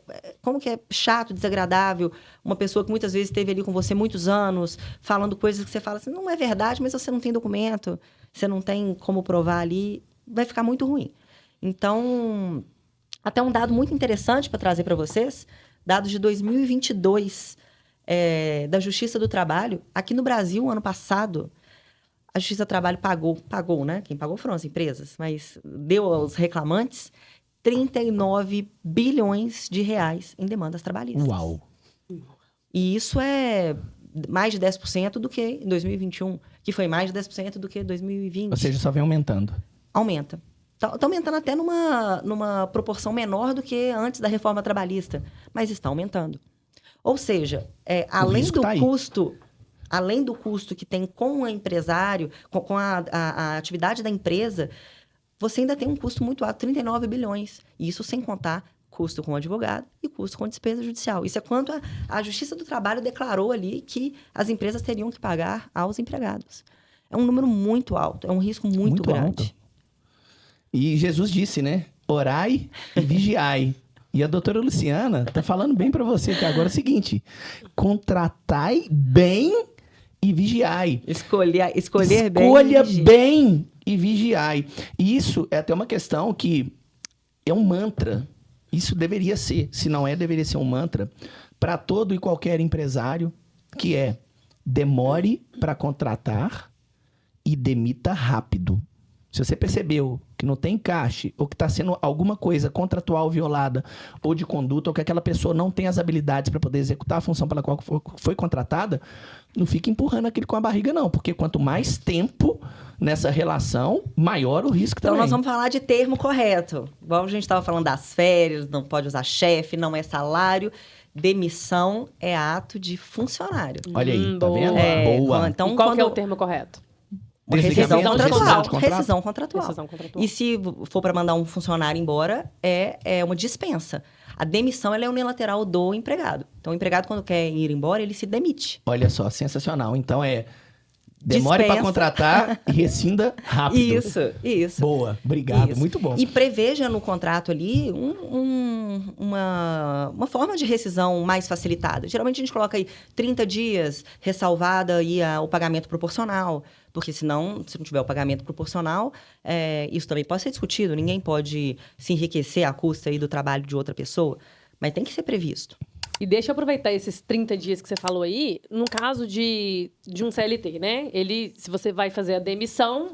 chato, desagradável, uma pessoa que muitas vezes esteve ali com você muitos anos, falando coisas que você fala assim, não é verdade, mas você não tem documento, você não tem como provar ali, vai ficar muito ruim. Então, até um dado muito interessante para trazer para vocês, dados de 2022, da Justiça do Trabalho. Aqui no Brasil, ano passado, a Justiça do Trabalho pagou, né? Quem pagou foram as empresas, mas deu aos reclamantes 39 bilhões de reais em demandas trabalhistas. Uau! E isso é mais de 10% do que em 2021, que foi mais de 10% do que em 2020. Ou seja, só vem aumentando. Aumenta. Está aumentando até numa proporção menor do que antes da reforma trabalhista, mas está aumentando. Ou seja, além do custo que tem com o empresário, com a atividade da empresa, você ainda tem um custo muito alto, 39 bilhões. E isso sem contar custo com advogado e custo com despesa judicial. Isso é quanto a Justiça do Trabalho declarou ali que as empresas teriam que pagar aos empregados. É um número muito alto, é um risco muito grande. Alto. E Jesus disse, né? Orai e vigiai. E a doutora Luciana tá falando bem para você que agora é o seguinte: contratai bem e vigiai. Escolha bem e vigiai. E isso é até uma questão que é um mantra. Isso deveria ser, se não deveria ser um mantra para todo e qualquer empresário, que é: demore para contratar e demita rápido. Se você percebeu que não tem encaixe, ou que está sendo alguma coisa contratual violada, ou de conduta, ou que aquela pessoa não tem as habilidades para poder executar a função pela qual foi contratada, não fique empurrando aquilo com a barriga, não. Porque quanto mais tempo nessa relação, maior o risco também. Então, nós vamos falar de termo correto. Igual a gente estava falando das férias, não pode usar chefe, não é salário. Demissão é ato de funcionário. Olha aí, tá vendo? Boa. Então, e qual que é o termo correto? Rescisão contratual. Rescisão contratual. E se for para mandar um funcionário embora, é uma dispensa. A demissão ela é unilateral do empregado. Então, o empregado, quando quer ir embora, ele se demite. Olha só, sensacional. Então, Demore para dispensa. contratar e rescinda rápido. Isso. Boa, obrigado, Isso. muito bom. E preveja no contrato ali uma forma de rescisão mais facilitada. Geralmente a gente coloca aí 30 dias, ressalvada aí o pagamento proporcional, porque senão, se não tiver o pagamento proporcional, isso também pode ser discutido. Ninguém pode se enriquecer à custa aí do trabalho de outra pessoa, mas tem que ser previsto. E deixa eu aproveitar esses 30 dias que você falou aí, no caso de um CLT, né? Se você vai fazer a demissão,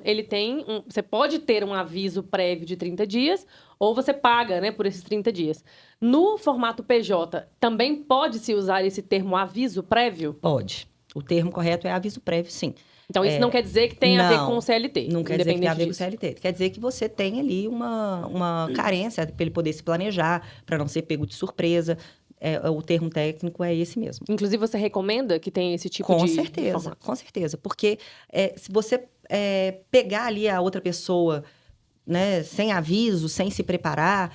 você pode ter um aviso prévio de 30 dias, ou você paga, né, por esses 30 dias. No formato PJ, também pode-se usar esse termo aviso prévio? Pode. O termo correto é aviso prévio, sim. Então, isso não quer dizer que tem a ver com o CLT. Não quer dizer que tem a ver com o disso. CLT. Quer dizer que você tem ali uma carência para ele poder se planejar, para não ser pego de surpresa. O termo técnico é esse mesmo. Inclusive, você recomenda que tenha esse tipo Com de certeza, formato? com certeza. Porque se você pegar ali a outra pessoa, né, sem aviso, sem se preparar,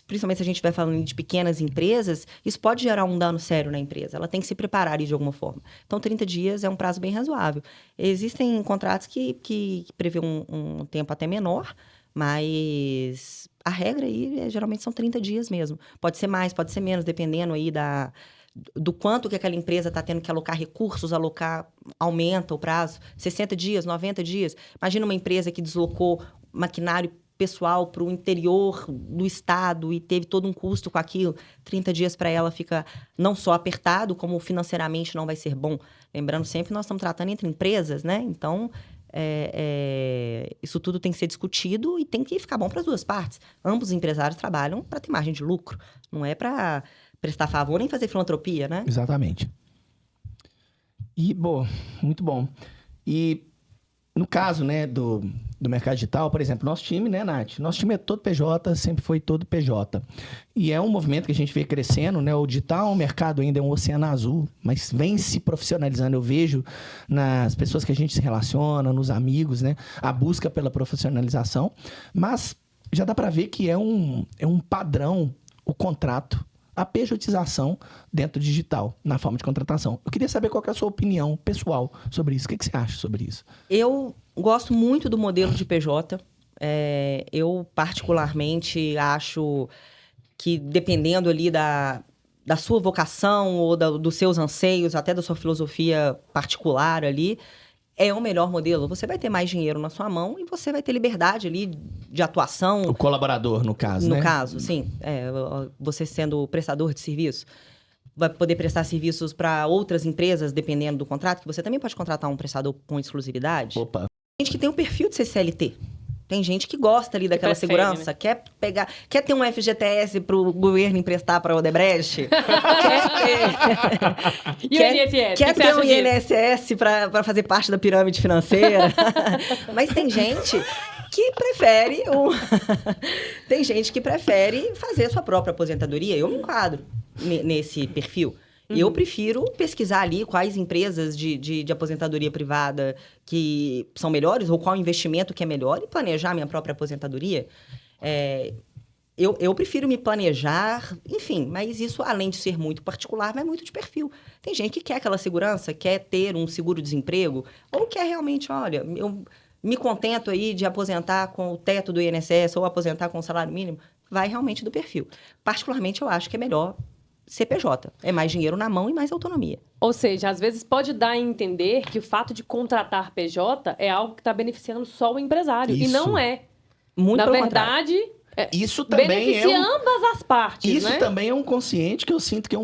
principalmente se a gente estiver falando de pequenas empresas, isso pode gerar um dano sério na empresa. Ela tem que se preparar ali de alguma forma. Então, 30 dias é um prazo bem razoável. Existem contratos que prevê um tempo até menor, mas a regra aí geralmente são 30 dias mesmo. Pode ser mais, pode ser menos, dependendo aí do quanto que aquela empresa está tendo que alocar recursos, aumenta o prazo. 60 dias, 90 dias. Imagina uma empresa que deslocou maquinário pessoal para o interior do estado e teve todo um custo com aquilo. 30 dias para ela fica não só apertado, como financeiramente não vai ser bom. Lembrando sempre que nós estamos tratando entre empresas, né? Então, isso tudo tem que ser discutido e tem que ficar bom para as duas partes. Ambos os empresários trabalham para ter margem de lucro. Não é para prestar favor nem fazer filantropia, né? Exatamente. E, muito bom. E no caso, né, do mercado digital, por exemplo, nosso time, né, Nath? Nosso time é todo PJ, sempre foi todo PJ. E é um movimento que a gente vê crescendo, né? O digital, o mercado ainda é um oceano azul, mas vem se profissionalizando. Eu vejo nas pessoas que a gente se relaciona, nos amigos, né? A busca pela profissionalização. Mas já dá para ver que é um padrão o contrato, a pejotização dentro do digital, na forma de contratação. Eu queria saber qual que é a sua opinião pessoal sobre isso. O que você acha sobre isso? Eu gosto muito do modelo de PJ. Eu, particularmente, acho que, dependendo ali da sua vocação ou dos seus anseios, até da sua filosofia particular ali, é o melhor modelo. Você vai ter mais dinheiro na sua mão e você vai ter liberdade ali de atuação. O colaborador, no caso, né? No caso, sim. Você sendo prestador de serviço, vai poder prestar serviços para outras empresas, dependendo do contrato, que você também pode contratar um prestador com exclusividade. Opa. Tem gente que tem o perfil de ser CLT. Tem gente que gosta ali daquela prefere, segurança, né? quer ter um FGTS para o governo emprestar para o Odebrecht, E o INSS? quer O que você ter acha um disso? INSS para fazer parte da pirâmide financeira. Mas tem gente que prefere tem gente que prefere fazer a sua própria aposentadoria. Eu me enquadro nesse perfil. Eu prefiro pesquisar ali quais empresas de aposentadoria privada que são melhores ou qual investimento que é melhor e planejar minha própria aposentadoria. Eu prefiro me planejar, enfim, mas isso, além de ser muito particular, vai muito de perfil. Tem gente que quer aquela segurança, quer ter um seguro-desemprego, ou quer realmente, olha, eu me contento aí de aposentar com o teto do INSS ou aposentar com o salário mínimo. Vai realmente do perfil. Particularmente, eu acho que é melhor CPJ. É mais dinheiro na mão e mais autonomia. Ou seja, às vezes pode dar a entender que o fato de contratar PJ é algo que está beneficiando só o empresário. E Isso. não é. Muito Na pelo contrário. verdade, Isso também beneficia ambas as partes, Isso né? também é um consciente que eu sinto que é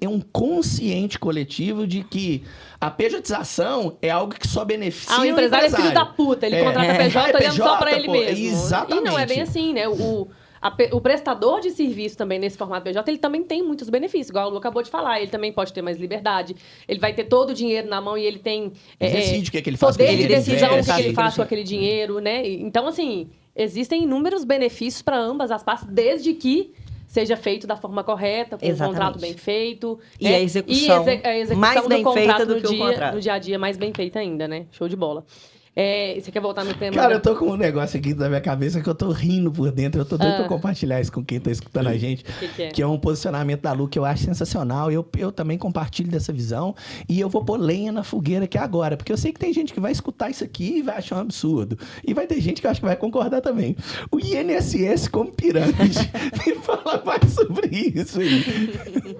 um consciente coletivo de que a pejotização é algo que só beneficia o empresário é filho da puta, ele contrata PJ olhando só PJ, para ele pô, mesmo. exatamente. E não é bem assim, né? O prestador de serviço também nesse formato PJ, ele também tem muitos benefícios, igual o Lu acabou de falar. Ele também pode ter mais liberdade, ele vai ter todo o dinheiro na mão e ele tem Ele decide o que ele faz com poder ele de decisão do que ele investe. faz com aquele dinheiro, né? Então, assim, existem inúmeros benefícios para ambas as partes, desde que seja feito da forma correta, com um Exatamente. contrato bem feito. E a execução a execução mais do bem contrato feita do que o contrato. no dia a dia mais bem feita ainda, né? Show de bola. Você quer voltar no tema? Cara, eu tô com um negócio aqui na minha cabeça que eu tô rindo por dentro. Eu tô doido pra compartilhar isso com quem tá escutando a gente. Que é? Que é um posicionamento da Lu que eu acho sensacional. Eu também compartilho dessa visão. E eu vou pôr lenha na fogueira aqui agora. Porque eu sei que tem gente que vai escutar isso aqui e vai achar um absurdo. E vai ter gente que eu acho que vai concordar também. O INSS como pirâmide. Me fala mais sobre isso aí.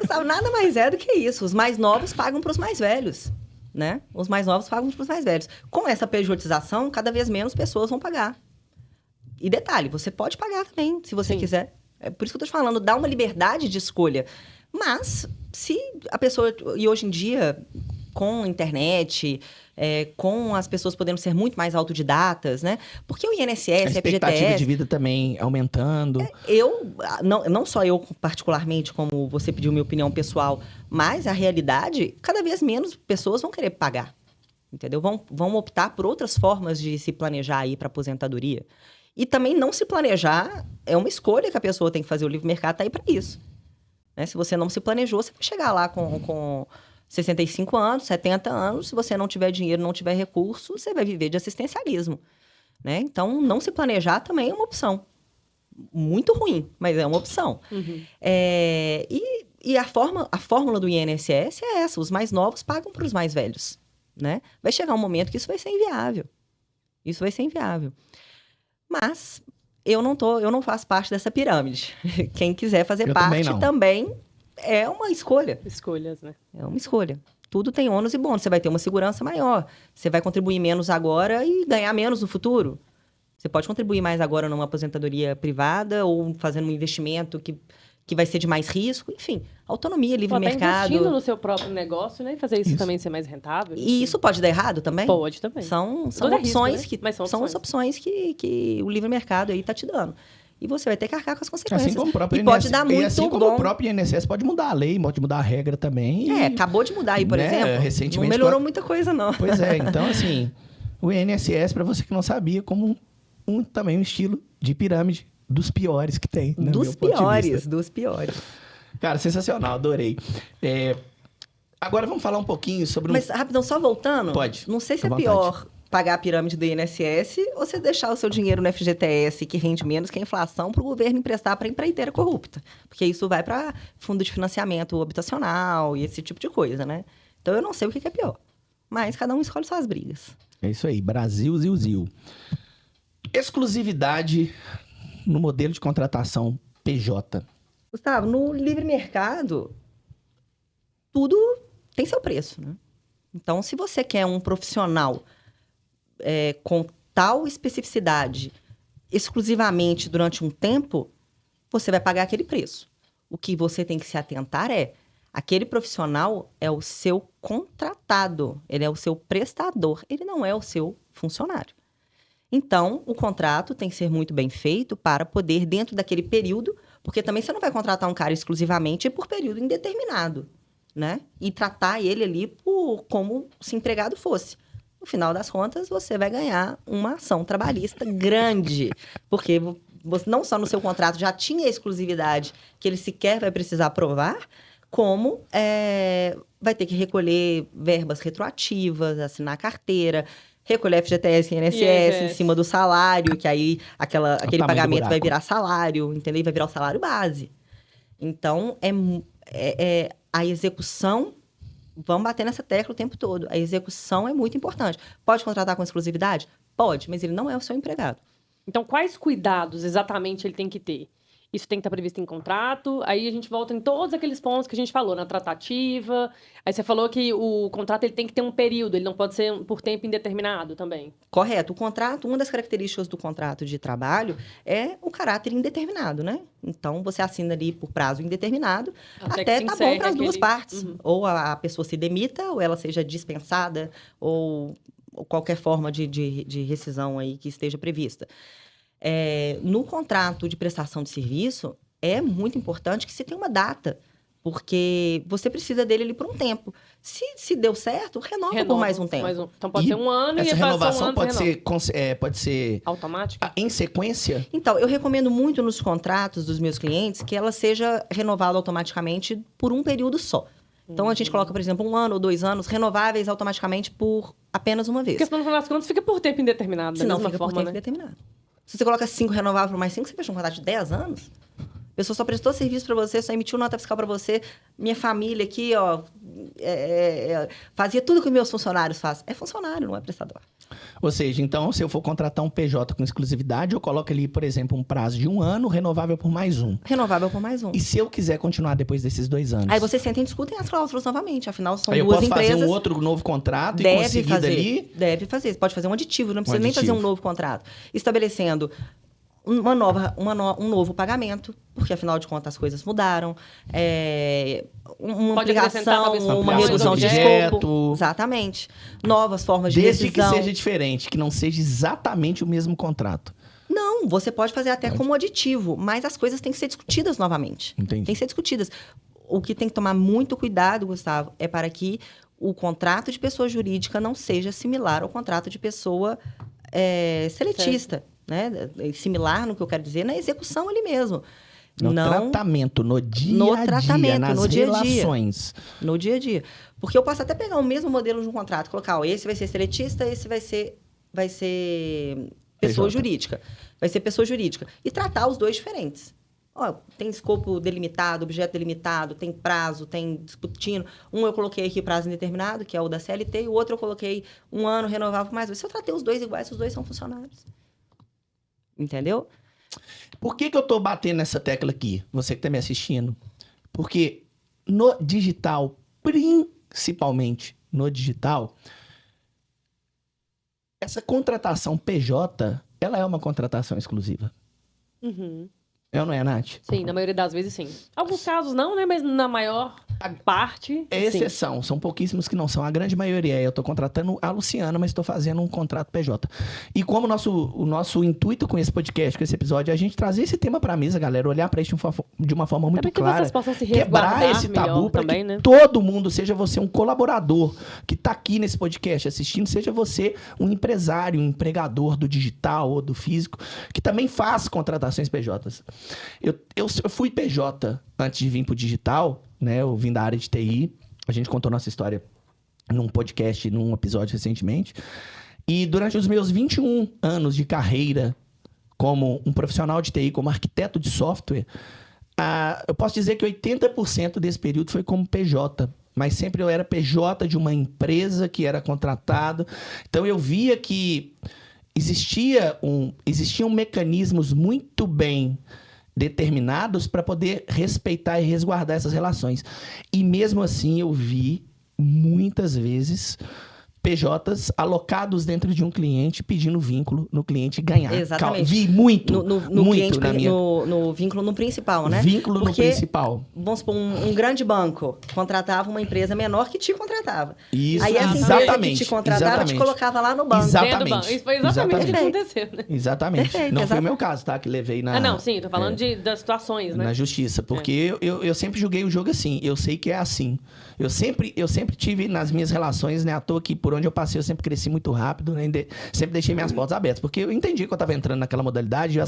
Sabe, nada mais é do que isso. Os mais novos pagam para os mais velhos, né? Os mais novos pagam para os mais velhos. Com essa pejotização, cada vez menos pessoas vão pagar. E detalhe, você pode pagar também, se você quiser. É por isso que eu tô te falando, dá uma liberdade de escolha. Mas, se a pessoa... E hoje em dia, com a internet, com as pessoas podendo ser muito mais autodidatas, né? Porque o INSS, a expectativa FGTS... de vida também aumentando. Não só eu particularmente, como você pediu minha opinião pessoal, mas a realidade, cada vez menos pessoas vão querer pagar, entendeu? Vão optar por outras formas de se planejar aí para aposentadoria. E também não se planejar é uma escolha que a pessoa tem que fazer. O livre mercado está aí para isso. Né? Se você não se planejou, você vai chegar lá com 65 anos, 70 anos, se você não tiver dinheiro, não tiver recurso, você vai viver de assistencialismo. Né? Então, não se planejar também é uma opção. Muito ruim, mas é uma opção. Uhum. E a fórmula do INSS é essa: os mais novos pagam para os mais velhos. Né? Vai chegar um momento que isso vai ser inviável. Isso vai ser inviável. Mas eu não faço parte dessa pirâmide. Quem quiser fazer parte também é uma escolha. Escolhas, né? É uma escolha. Tudo tem ônus e bônus. Você vai ter uma segurança maior. Você vai contribuir menos agora e ganhar menos no futuro. Você pode contribuir mais agora numa aposentadoria privada ou fazendo um investimento que vai ser de mais risco. Enfim, autonomia, livre mercado. Investindo no seu próprio negócio, né? E fazer isso também ser mais rentável. E isso pode dar errado também? Pode também. São opções, risco, né? são as opções que o livre mercado aí tá te dando. E você vai ter que arcar com as consequências. Assim como o próprio pode dar muito assim como o próprio INSS pode mudar a lei, pode mudar a regra também. Acabou de mudar aí, por exemplo. Recentemente, não melhorou muita coisa, não. Pois é, então assim, o INSS, para você que não sabia, como também um estilo de pirâmide dos piores que tem. Dos piores. Cara, sensacional, adorei. Agora vamos falar um pouquinho sobre... Mas, rapidão, só voltando. Pode. Não sei se é pior pagar a pirâmide do INSS ou você deixar o seu dinheiro no FGTS, que rende menos que a inflação, para o governo emprestar para a empreiteira corrupta. Porque isso vai para fundo de financiamento habitacional e esse tipo de coisa, né? Então, eu não sei o que é pior. Mas cada um escolhe suas brigas. É isso aí. Brasil, Zil. Exclusividade no modelo de contratação PJ. Gustavo, no livre mercado, tudo tem seu preço, né? Então, se você quer um profissional com tal especificidade exclusivamente durante um tempo, você vai pagar aquele preço. O que você tem que se atentar aquele profissional é o seu contratado, ele é o seu prestador, ele não é o seu funcionário. Então, o contrato tem que ser muito bem feito para poder, dentro daquele período, porque também você não vai contratar um cara exclusivamente por período indeterminado, né? E tratar ele ali como se empregado fosse. No final das contas, você vai ganhar uma ação trabalhista grande, porque você não só no seu contrato já tinha exclusividade que ele sequer vai precisar provar, como vai ter que recolher verbas retroativas, assinar carteira, recolher FGTS e INSS em cima do salário, que aí aquele pagamento vai virar salário, entendeu? E vai virar o salário base. Então, a execução, vamos bater nessa tecla o tempo todo, a execução é muito importante. Pode contratar com exclusividade? Pode, mas ele não é o seu empregado. Então, quais cuidados exatamente ele tem que ter? Isso tem que estar previsto em contrato, aí a gente volta em todos aqueles pontos que a gente falou, na tratativa. Aí você falou que o contrato ele tem que ter um período, ele não pode ser por tempo indeterminado também. Correto. O contrato, uma das características do contrato de trabalho é o caráter indeterminado, né? Então, você assina ali por prazo indeterminado, até tá bom para as duas partes. Uhum. Ou a pessoa se demita, ou ela seja dispensada, ou qualquer forma de rescisão aí que esteja prevista. No contrato de prestação de serviço, é muito importante que você tenha uma data, porque você precisa dele ali por um tempo. Se deu certo, renova por mais um tempo. Então pode ser um ano essa e renovação pode ser automática? Em sequência? Então, eu recomendo muito nos contratos dos meus clientes que ela seja renovada automaticamente por um período só. Então, a gente coloca, por exemplo, 1 ano ou 2 anos, renováveis automaticamente por apenas uma vez. Porque senão, no final das contas, fica por tempo indeterminado, da Se não, mesma fica forma, por tempo né? indeterminado. Se você coloca 5 renováveis por mais 5, você fecha um contrato de 10 anos. A pessoa só prestou serviço para você, só emitiu nota fiscal para você. Minha família aqui, ó, fazia tudo que meus funcionários fazem. É funcionário, não é prestador. Ou seja, então, se eu for contratar um PJ com exclusividade, eu coloco ali, por exemplo, um prazo de 1 ano, renovável por mais 1. Renovável por mais 1. E se eu quiser continuar depois desses 2 anos? Aí vocês sentem e discutem as cláusulas novamente. Afinal, são Aí eu duas posso empresas. fazer um outro novo contrato e Deve conseguir fazer. dali... Deve fazer. Você pode fazer um aditivo, não precisa nem fazer um aditivo. novo contrato. Estabelecendo um novo pagamento, porque afinal de contas as coisas mudaram. Uma Pode acrescentar, ampliação, talvez, uma funções, redução de objeto. escopo. Exatamente. Novas formas de Desde que decisão. seja diferente, que não seja exatamente o mesmo contrato. Não, você pode fazer até como aditivo, mas as coisas têm que ser discutidas novamente. Entendi. Tem que ser discutidas. O que tem que tomar muito cuidado, Gustavo, é para que o contrato de pessoa jurídica não seja similar ao contrato de pessoa seletista. Né? Similar, no que eu quero dizer, na execução ali mesmo. No não tratamento, no dia no a dia, tratamento, nas no dia a dia. relações. no dia a dia. Porque eu posso até pegar o mesmo modelo de um contrato, colocar, ó, esse vai ser seletista, esse vai ser pessoa PJ. jurídica. Vai ser pessoa jurídica. E tratar os dois diferentes. Ó, tem escopo delimitado, objeto delimitado, tem prazo, tem discutindo. Um eu coloquei aqui prazo indeterminado, que é o da CLT, e o outro eu coloquei 1 ano, renovável por mais. Se eu tratei os dois iguais, os dois são funcionários. Entendeu? Por que eu tô batendo nessa tecla aqui? Você que tá me assistindo. Porque no digital, principalmente no digital, essa contratação PJ, ela é uma contratação exclusiva. Uhum. É ou não é, Nath? Sim, na maioria das vezes, sim. Alguns casos não, né? Mas na maior parte, É sim. exceção, são pouquíssimos que não são. A grande maioria eu tô contratando a Luciana, mas estou fazendo um contrato PJ. E como o nosso intuito com esse podcast, com esse episódio, é a gente trazer esse tema pra mesa, galera, olhar pra isso de uma forma muito Também que clara. vocês possam se Quebrar resguardar esse tabu melhor para também, que né? todo mundo, seja você um colaborador que tá aqui nesse podcast assistindo, seja você um empresário, um empregador do digital ou do físico, que também faz contratações PJs. Eu fui PJ antes de vir pro digital, né? Eu vim da área de TI. A gente contou nossa história num podcast, num episódio recentemente. E durante os meus 21 anos de carreira como um profissional de TI, como arquiteto de software, eu posso dizer que 80% desse período foi como PJ. Mas sempre eu era PJ de uma empresa que era contratado. Então eu via que existiam mecanismos muito bem determinados para poder respeitar e resguardar essas relações. E mesmo assim eu vi muitas vezes PJs alocados dentro de um cliente pedindo vínculo no cliente ganhar. Exatamente. Vi muito, No muito cliente, na minha... no vínculo no principal, né? Vínculo Porque, no principal. Vamos supor, um grande banco contratava uma empresa menor que te contratava. Isso, Aí essa empresa que exatamente. te contratava exatamente. te colocava lá no banco. Exatamente. Dentro do banco. Isso foi exatamente o que Exatamente. aconteceu, né? Exatamente. Perfeito, Não foi o exatamente. meu caso, tá? Que levei na... Não, sim, tô falando das situações, né? Na justiça, porque eu sempre julguei o jogo assim, eu sei que é assim. Eu sempre tive nas minhas relações, né, à toa que por onde eu passei eu sempre cresci muito rápido, né, sempre deixei minhas portas abertas, porque eu entendi que eu tava entrando naquela modalidade, a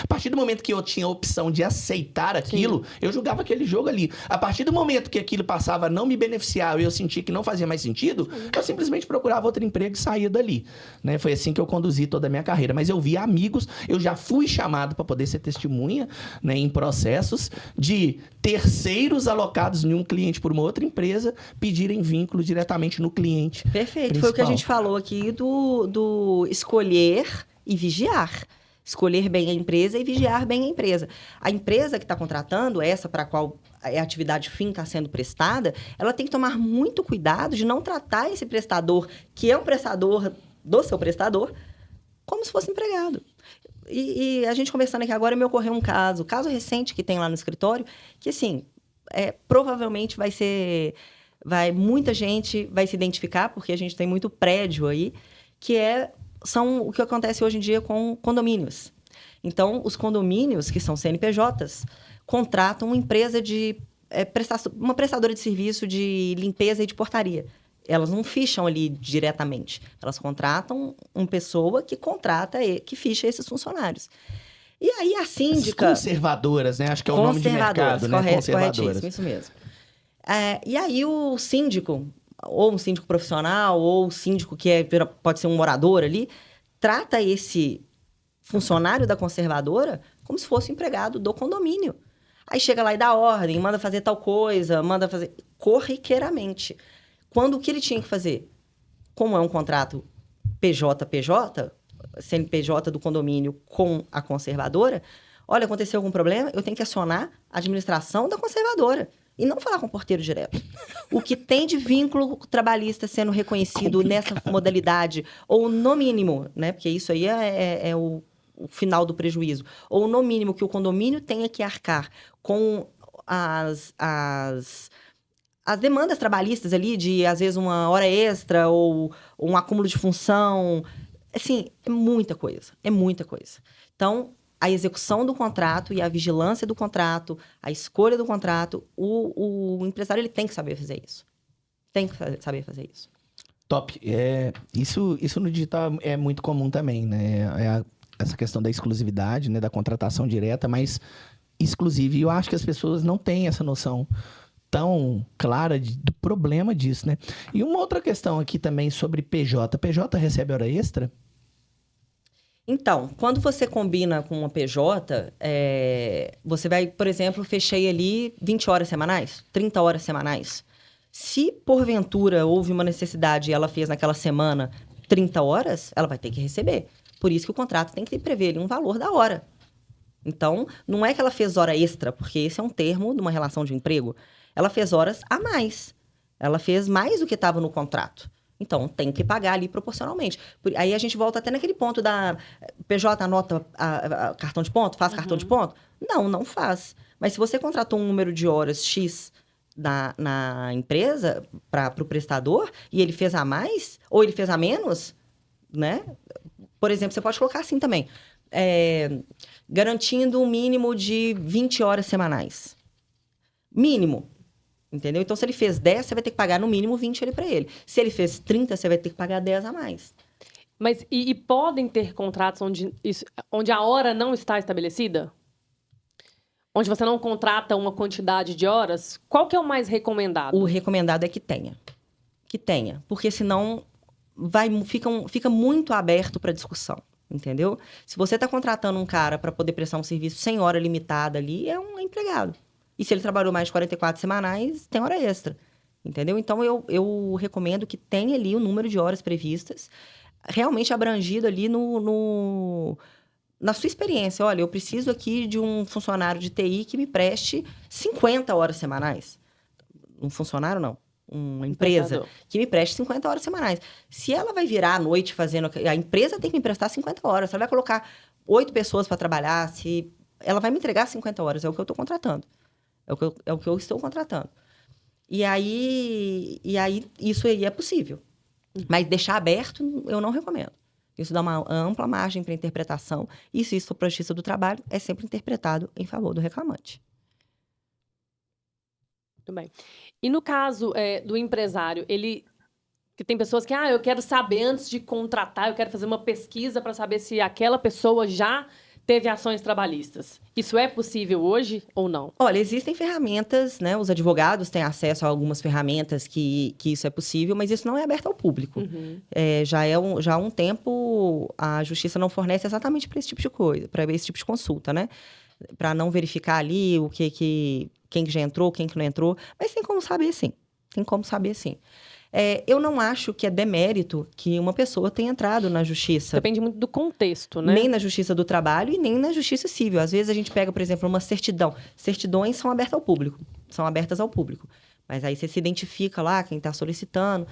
partir do momento que eu tinha a opção de aceitar aquilo, eu julgava aquele jogo ali. A partir do momento que aquilo passava a não me beneficiar e eu senti que não fazia mais sentido, eu simplesmente procurava outro emprego e saía dali, né? Foi assim que eu conduzi toda a minha carreira, mas eu vi amigos, eu já fui chamado para poder ser testemunha, né, em processos de terceiros alocados em um cliente por uma outra empresa pedirem vínculo diretamente no cliente. Perfeito. Foi o que a gente falou aqui do escolher e vigiar. Escolher bem a empresa e vigiar bem a empresa. A empresa que está contratando, essa para a qual a atividade fim está sendo prestada, ela tem que tomar muito cuidado de não tratar esse prestador, que é um prestador do seu prestador, como se fosse empregado. E a gente conversando aqui agora, me ocorreu um caso recente que tem lá no escritório, que assim, provavelmente muita gente vai se identificar, porque a gente tem muito prédio aí, são o que acontece hoje em dia com condomínios. Então, os condomínios, que são CNPJs, contratam uma empresa uma prestadora de serviço de limpeza e de portaria. Elas não ficham ali diretamente. Elas contratam uma pessoa que ficha esses funcionários. E aí a síndica... Conservadoras, né? Acho que é o nome de mercado, né? Conservadoras. Corretíssimo, isso mesmo. E aí o síndico, ou um síndico profissional, ou o síndico que pode ser um morador ali, trata esse funcionário da conservadora como se fosse empregado do condomínio. Aí chega lá e dá ordem, manda fazer tal coisa, manda fazer corriqueiramente. Quando o que ele tinha que fazer? Como é um contrato PJ-PJ, CNPJ do condomínio com a conservadora, olha, aconteceu algum problema, eu tenho que acionar a administração da conservadora. E não falar com o porteiro direto. O que tem de vínculo trabalhista sendo reconhecido nessa modalidade, ou no mínimo, né? Porque isso aí é o final do prejuízo. Ou no mínimo que o condomínio tenha que arcar com as demandas trabalhistas ali, de às vezes uma hora extra ou um acúmulo de função. Assim, é muita coisa. É muita coisa. Então, a execução do contrato e a vigilância do contrato, a escolha do contrato, o empresário ele tem que saber fazer isso. Tem que saber fazer isso. Top. Isso no digital é muito comum também, né? Essa questão da exclusividade, né? Da contratação direta, mas exclusiva. E eu acho que as pessoas não têm essa noção tão clara do problema disso, né? E uma outra questão aqui também sobre PJ. PJ recebe hora extra? Então, quando você combina com uma PJ, você vai, por exemplo, fechei ali 20 horas semanais, 30 horas semanais. Se, porventura, houve uma necessidade e ela fez naquela semana 30 horas, ela vai ter que receber. Por isso que o contrato tem que prever ali um valor da hora. Então, não é que ela fez hora extra, porque esse é um termo de uma relação de emprego. Ela fez horas a mais. Ela fez mais do que estava no contrato. Então, tem que pagar ali proporcionalmente. Aí a gente volta até naquele ponto da PJ anota cartão de ponto, faz cartão de ponto? Não faz. Mas se você contratou um número de horas X na empresa para o prestador e ele fez a mais ou ele fez a menos, né? Por exemplo, você pode colocar assim também. Garantindo um mínimo de 20 horas semanais. Mínimo. Entendeu? Então, se ele fez 10, você vai ter que pagar no mínimo 20 ali para ele. Se ele fez 30, você vai ter que pagar 10 a mais. Mas e podem ter contratos onde a hora não está estabelecida? Onde você não contrata uma quantidade de horas? Qual que é o mais recomendado? O recomendado é que tenha. Que tenha. Porque senão fica muito aberto para discussão. Entendeu? Se você está contratando um cara para poder prestar um serviço sem hora limitada ali, é um empregado. E se ele trabalhou mais de 44 semanais, tem hora extra. Entendeu? Então, eu recomendo que tenha ali o número de horas previstas, realmente abrangido ali na sua experiência. Olha, eu preciso aqui de um funcionário de TI que me preste 50 horas semanais. Um funcionário, não. Uma empresa que me preste 50 horas semanais. Se ela vai virar à noite fazendo... A empresa tem que me prestar 50 horas. Se ela vai colocar 8 pessoas para trabalhar, ela vai me entregar 50 horas. É o que eu estou contratando. É o que eu estou contratando. E aí, isso aí é possível. Mas deixar aberto, eu não recomendo. Isso dá uma ampla margem para interpretação. E se isso for para a Justiça do Trabalho, é sempre interpretado em favor do reclamante. Muito bem. E no caso do empresário, que tem pessoas que, eu quero saber antes de contratar, eu quero fazer uma pesquisa para saber se aquela pessoa já teve ações trabalhistas. Isso é possível hoje ou não? Olha, existem ferramentas, né? Os advogados têm acesso a algumas ferramentas que isso é possível, mas isso não é aberto ao público. Uhum. Já há um tempo, a Justiça não fornece exatamente para esse tipo de coisa, para esse tipo de consulta, né? Para não verificar ali quem que já entrou, quem que não entrou. Mas tem como saber, sim. Tem como saber, sim. Eu não acho que é demérito que uma pessoa tenha entrado na justiça. Depende muito do contexto, né? Nem na Justiça do Trabalho e nem na Justiça Civil. Às vezes a gente pega, por exemplo, uma certidão. Certidões são abertas ao público. Mas aí você se identifica lá, quem está solicitando.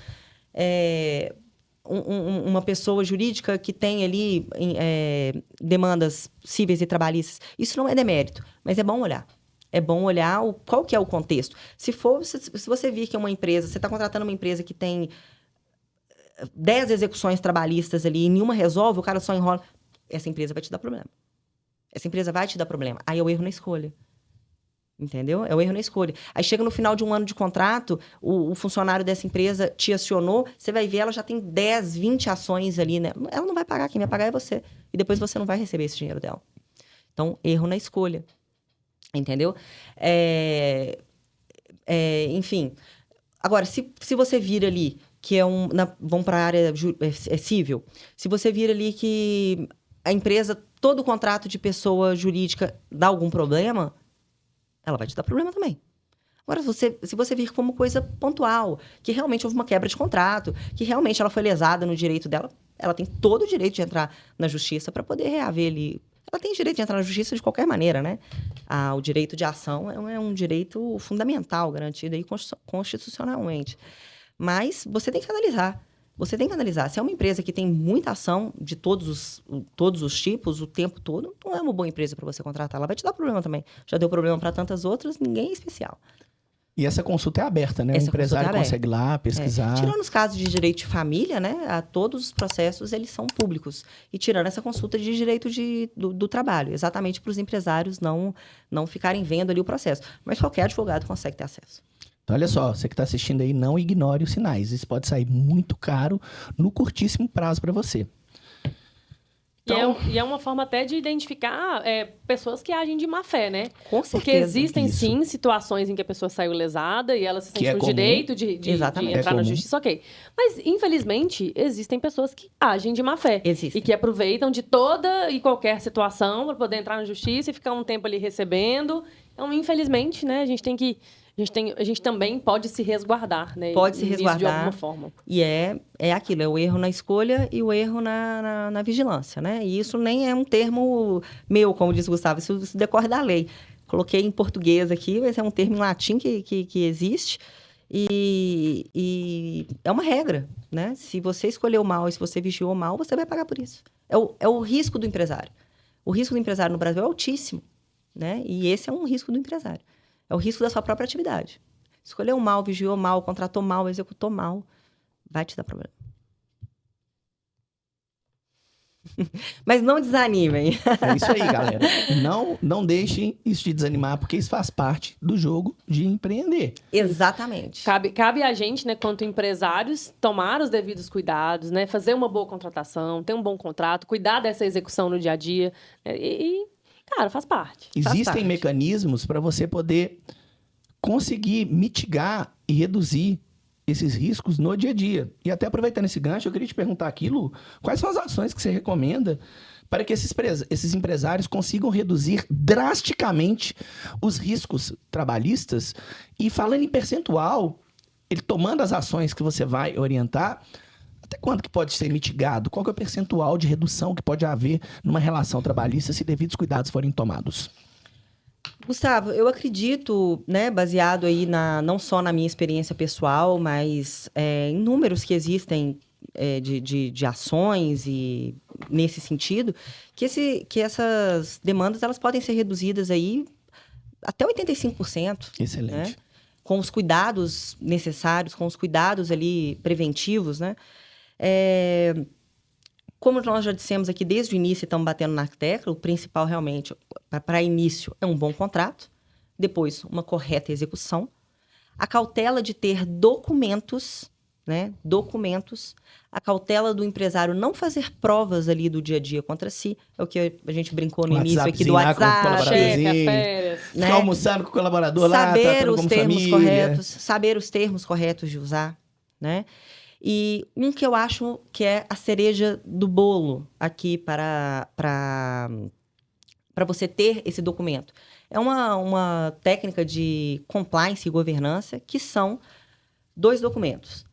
Uma pessoa jurídica que tem ali demandas cíveis e trabalhistas. Isso não é demérito, mas é bom olhar. É bom olhar qual que é o contexto. Se você vir que é uma empresa, você está contratando uma empresa que tem 10 execuções trabalhistas ali e nenhuma resolve, o cara só enrola, essa empresa vai te dar problema. Aí é o erro na escolha. Entendeu? É o erro na escolha. Aí chega no final de um ano de contrato, o funcionário dessa empresa te acionou, você vai ver, ela já tem 10, 20 ações ali, né? Ela não vai pagar, quem vai pagar é você. E depois você não vai receber esse dinheiro dela. Então, erro na escolha. Entendeu? É Enfim. Agora, se você vira ali que vamos para a área civil, se você vira ali que a empresa, todo contrato de pessoa jurídica dá algum problema, ela vai te dar problema também. Agora, se você vir como coisa pontual, que realmente houve uma quebra de contrato, que realmente ela foi lesada no direito dela, ela tem todo o direito de entrar na justiça para poder reaver ali. Ela tem direito de entrar na justiça de qualquer maneira, né? O direito de ação é um direito fundamental, garantido aí constitucionalmente. Mas você tem que analisar. Você tem que analisar. Se é uma empresa que tem muita ação de todos os tipos, o tempo todo, não é uma boa empresa para você contratar. Ela vai te dar problema também. Já deu problema para tantas outras, ninguém é especial. E essa consulta é aberta, né? O empresário consegue ir lá pesquisar. Tirando os casos de direito de família, né? Todos os processos, eles são públicos. E tirando essa consulta de direito do trabalho, exatamente para os empresários não ficarem vendo ali o processo. Mas qualquer advogado consegue ter acesso. Então, olha só, você que está assistindo aí, não ignore os sinais. Isso pode sair muito caro no curtíssimo prazo para você. Então... E é uma forma até de identificar pessoas que agem de má fé, né? Com certeza. Porque existem, sim, situações em que a pessoa saiu lesada e ela se sente no direito de entrar na justiça, ok. Mas, infelizmente, existem pessoas que agem de má fé. Existem. E que aproveitam de toda e qualquer situação para poder entrar na justiça e ficar um tempo ali recebendo. Então, infelizmente, né, a gente também pode se resguardar, né? Pode se resguardar. De alguma forma. E é aquilo, é o erro na escolha e o erro na vigilância, né? E isso nem é um termo meu, como diz o Gustavo, isso decorre da lei. Coloquei em português aqui, mas é um termo em latim que existe e é uma regra, né? Se você escolheu mal e se você vigiou mal, você vai pagar por isso. É o risco do empresário. O risco do empresário no Brasil é altíssimo, né? E esse é um risco do empresário. É o risco da sua própria atividade. Escolheu mal, vigiou mal, contratou mal, executou mal, vai te dar problema. Mas não desanimem. É isso aí, galera. Não deixem isso te desanimar, porque isso faz parte do jogo de empreender. Exatamente. Cabe a gente, né, quanto empresários, tomar os devidos cuidados, né, fazer uma boa contratação, ter um bom contrato, cuidar dessa execução no dia a dia. Cara, faz parte. Existem mecanismos para você poder conseguir mitigar e reduzir esses riscos no dia a dia. E até aproveitando esse gancho, eu queria te perguntar aqui, Lu, quais são as ações que você recomenda para que esses empresários consigam reduzir drasticamente os riscos trabalhistas? E falando em percentual, ele tomando as ações que você vai orientar, até quanto que pode ser mitigado? Qual que é o percentual de redução que pode haver numa relação trabalhista se devidos cuidados forem tomados? Gustavo, eu acredito, né, baseado aí não só na minha experiência pessoal, mas em números que existem de ações e nesse sentido, que essas demandas elas podem ser reduzidas aí até 85%. Excelente. Né? Com os cuidados necessários, com os cuidados ali preventivos, né? Como nós já dissemos aqui desde o início, estamos batendo na tecla, o principal realmente, para início, é um bom contrato, depois uma correta execução, a cautela de ter documentos, né? Documentos, a cautela do empresário não fazer provas ali do dia a dia contra si, é o que a gente brincou no início aqui do WhatsApp, férias, né? Ficar almoçando com o colaborador lá, saber os termos família. corretos, saber os termos corretos de usar, né? E um que eu acho que é a cereja do bolo aqui para você ter esse documento. É uma técnica de compliance e governança que são 2 documentos.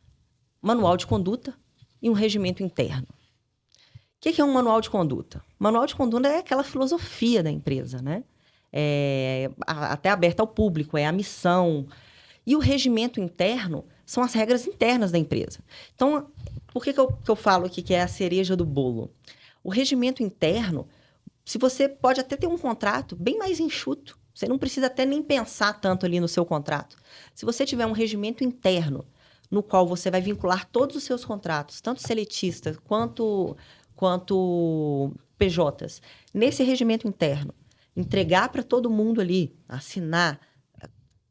Manual de conduta e um regimento interno. O que é um manual de conduta? Manual de conduta é aquela filosofia da empresa, né? Até aberta ao público, é a missão. E o regimento interno são as regras internas da empresa. Então, por que eu falo aqui que é a cereja do bolo? O regimento interno, se você pode até ter um contrato bem mais enxuto, você não precisa até nem pensar tanto ali no seu contrato. Se você tiver um regimento interno, no qual você vai vincular todos os seus contratos, tanto seletistas quanto PJs, nesse regimento interno, entregar para todo mundo ali, assinar,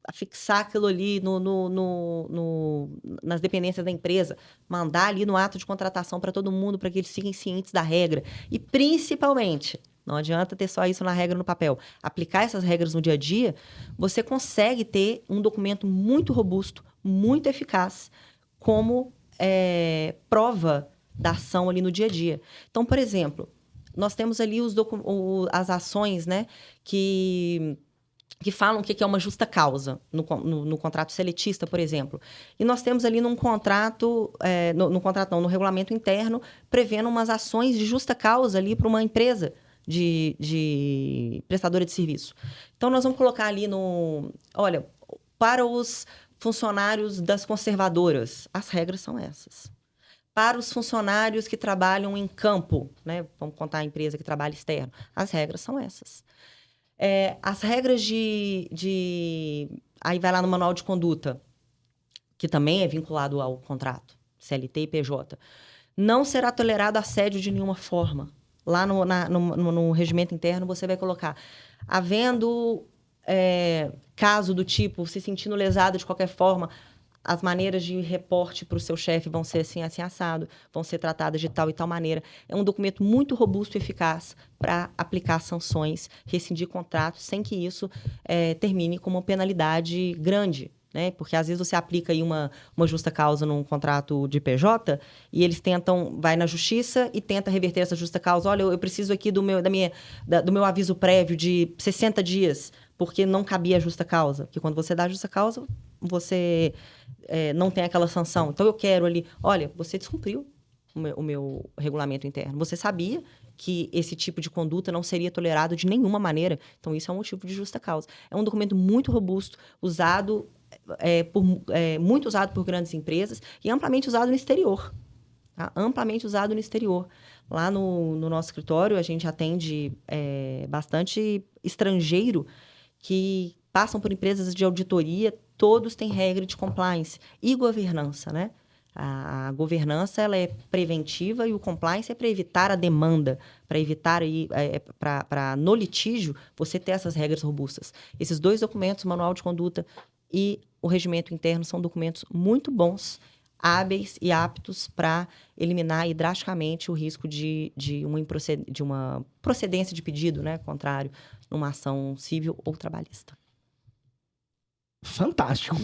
afixar aquilo ali nas dependências da empresa, mandar ali no ato de contratação para todo mundo, para que eles fiquem cientes da regra. E, principalmente, Não adianta ter só isso na regra no papel. Aplicar essas regras no dia a dia, você consegue ter um documento muito robusto, muito eficaz, como prova da ação ali no dia a dia. Então, por exemplo, nós temos ali as ações, né, que falam o que é uma justa causa no contrato seletista, por exemplo. E nós temos ali num contrato, no regulamento interno, prevendo umas ações de justa causa ali para uma empresa de prestadora de serviço. Então, nós vamos colocar ali olha, para os funcionários das conservadoras, as regras são essas. Para os funcionários que trabalham em campo, né? Vamos contar a empresa que trabalha externo, as regras são essas. As regras aí vai lá no manual de conduta, que também é vinculado ao contrato, CLT e PJ. Não será tolerado assédio de nenhuma forma. Lá no regimento interno, você vai colocar, havendo caso do tipo, se sentindo lesado de qualquer forma, as maneiras de reporte para o seu chefe vão ser assim, assim, assado, vão ser tratadas de tal e tal maneira. É um documento muito robusto e eficaz para aplicar sanções, rescindir contratos, sem que isso termine com uma penalidade grande, né? Porque às vezes você aplica aí uma justa causa num contrato de PJ e eles vai na justiça e tenta reverter essa justa causa. Olha, eu preciso aqui do meu aviso prévio de 60 dias, porque não cabia a justa causa. Porque quando você dá a justa causa, você não tem aquela sanção. Então, eu quero ali... Olha, você descumpriu o meu regulamento interno. Você sabia que esse tipo de conduta não seria tolerado de nenhuma maneira. Então, isso é um motivo de justa causa. É um documento muito robusto, muito usado por grandes empresas e amplamente usado no exterior. Tá? Amplamente usado no exterior. Lá no nosso escritório, a gente atende bastante estrangeiro que passam por empresas de auditoria, todos têm regra de compliance e governança, né? A governança ela é preventiva e o compliance é para evitar a demanda, para evitar para no litígio você ter essas regras robustas. Esses dois documentos, o manual de conduta e o regimento interno, são documentos muito bons, hábeis e aptos para eliminar aí drasticamente o risco de uma procedência de pedido, né, contrário, numa ação civil ou trabalhista. Fantástico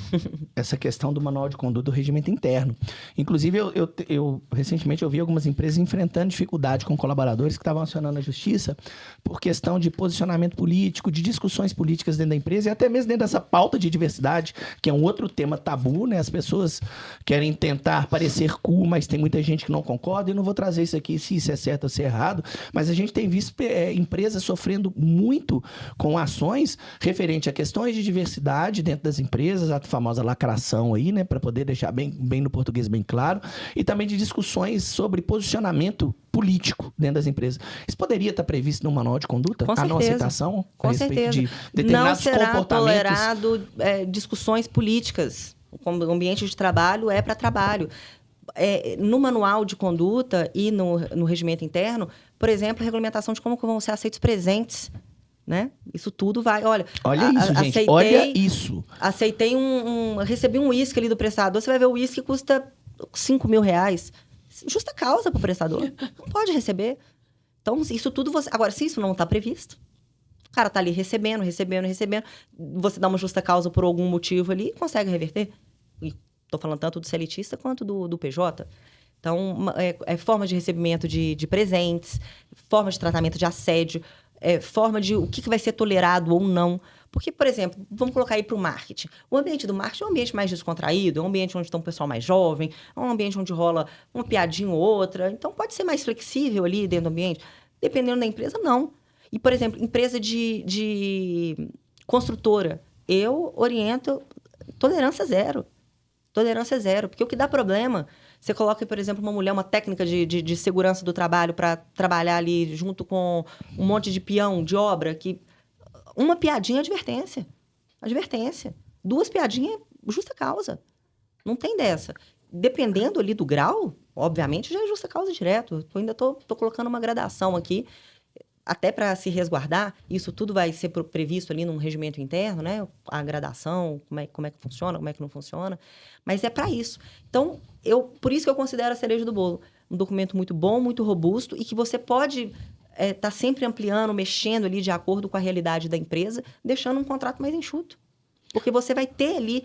essa questão do manual de conduta do regimento interno. Inclusive, eu recentemente vi algumas empresas enfrentando dificuldade com colaboradores que estavam acionando a justiça por questão de posicionamento político, de discussões políticas dentro da empresa e até mesmo dentro dessa pauta de diversidade, que é um outro tema tabu, né? As pessoas querem tentar parecer cool, mas tem muita gente que não concorda. Eu não vou trazer isso aqui se isso é certo ou se é errado, mas a gente tem visto empresas sofrendo muito com ações referente a questões de diversidade dentro das empresas, a famosa lacração aí, né, para poder deixar bem no português bem claro, e também de discussões sobre posicionamento político dentro das empresas. Isso poderia estar previsto no manual de conduta? Com certeza. Não aceitação? Com certeza. De determinados não será comportamentos? tolerado discussões políticas. O ambiente de trabalho é para trabalho. No manual de conduta e no regimento interno, por exemplo, a regulamentação de como vão ser aceitos presentes, né? Isso tudo vai... Olha isso, gente. Olha isso. Recebi um uísque ali do prestador. Você vai ver o uísque custa R$5.000. Justa causa para o prestador. Não pode receber. Então, isso tudo... Agora, se isso não está previsto, o cara está ali recebendo. Você dá uma justa causa por algum motivo ali e consegue reverter. E estou falando tanto do seletista quanto do PJ. Então, forma de recebimento de presentes, forma de tratamento de assédio, forma de o que vai ser tolerado ou não. Porque, por exemplo, vamos colocar aí para o marketing. O ambiente do marketing é um ambiente mais descontraído, é um ambiente onde está um pessoal mais jovem, é um ambiente onde rola uma piadinha ou outra. Então, pode ser mais flexível ali dentro do ambiente. Dependendo da empresa, não. E, por exemplo, empresa de construtora, eu oriento tolerância zero. Tolerância zero. Porque o que dá problema... Você coloca, por exemplo, uma técnica de segurança do trabalho para trabalhar ali junto com um monte de peão de obra, que uma piadinha é advertência. Advertência. 2 piadinhas, justa causa. Não tem dessa. Dependendo ali do grau, obviamente, já é justa causa direto. Eu ainda tô colocando uma gradação aqui, até para se resguardar. Isso tudo vai ser previsto ali num regimento interno, né? A gradação, como é que funciona, como é que não funciona. Mas é para isso. Então, por isso que eu considero a cereja do bolo. Um documento muito bom, muito robusto e que você pode tá sempre ampliando, mexendo ali de acordo com a realidade da empresa, deixando um contrato mais enxuto. Porque você vai ter ali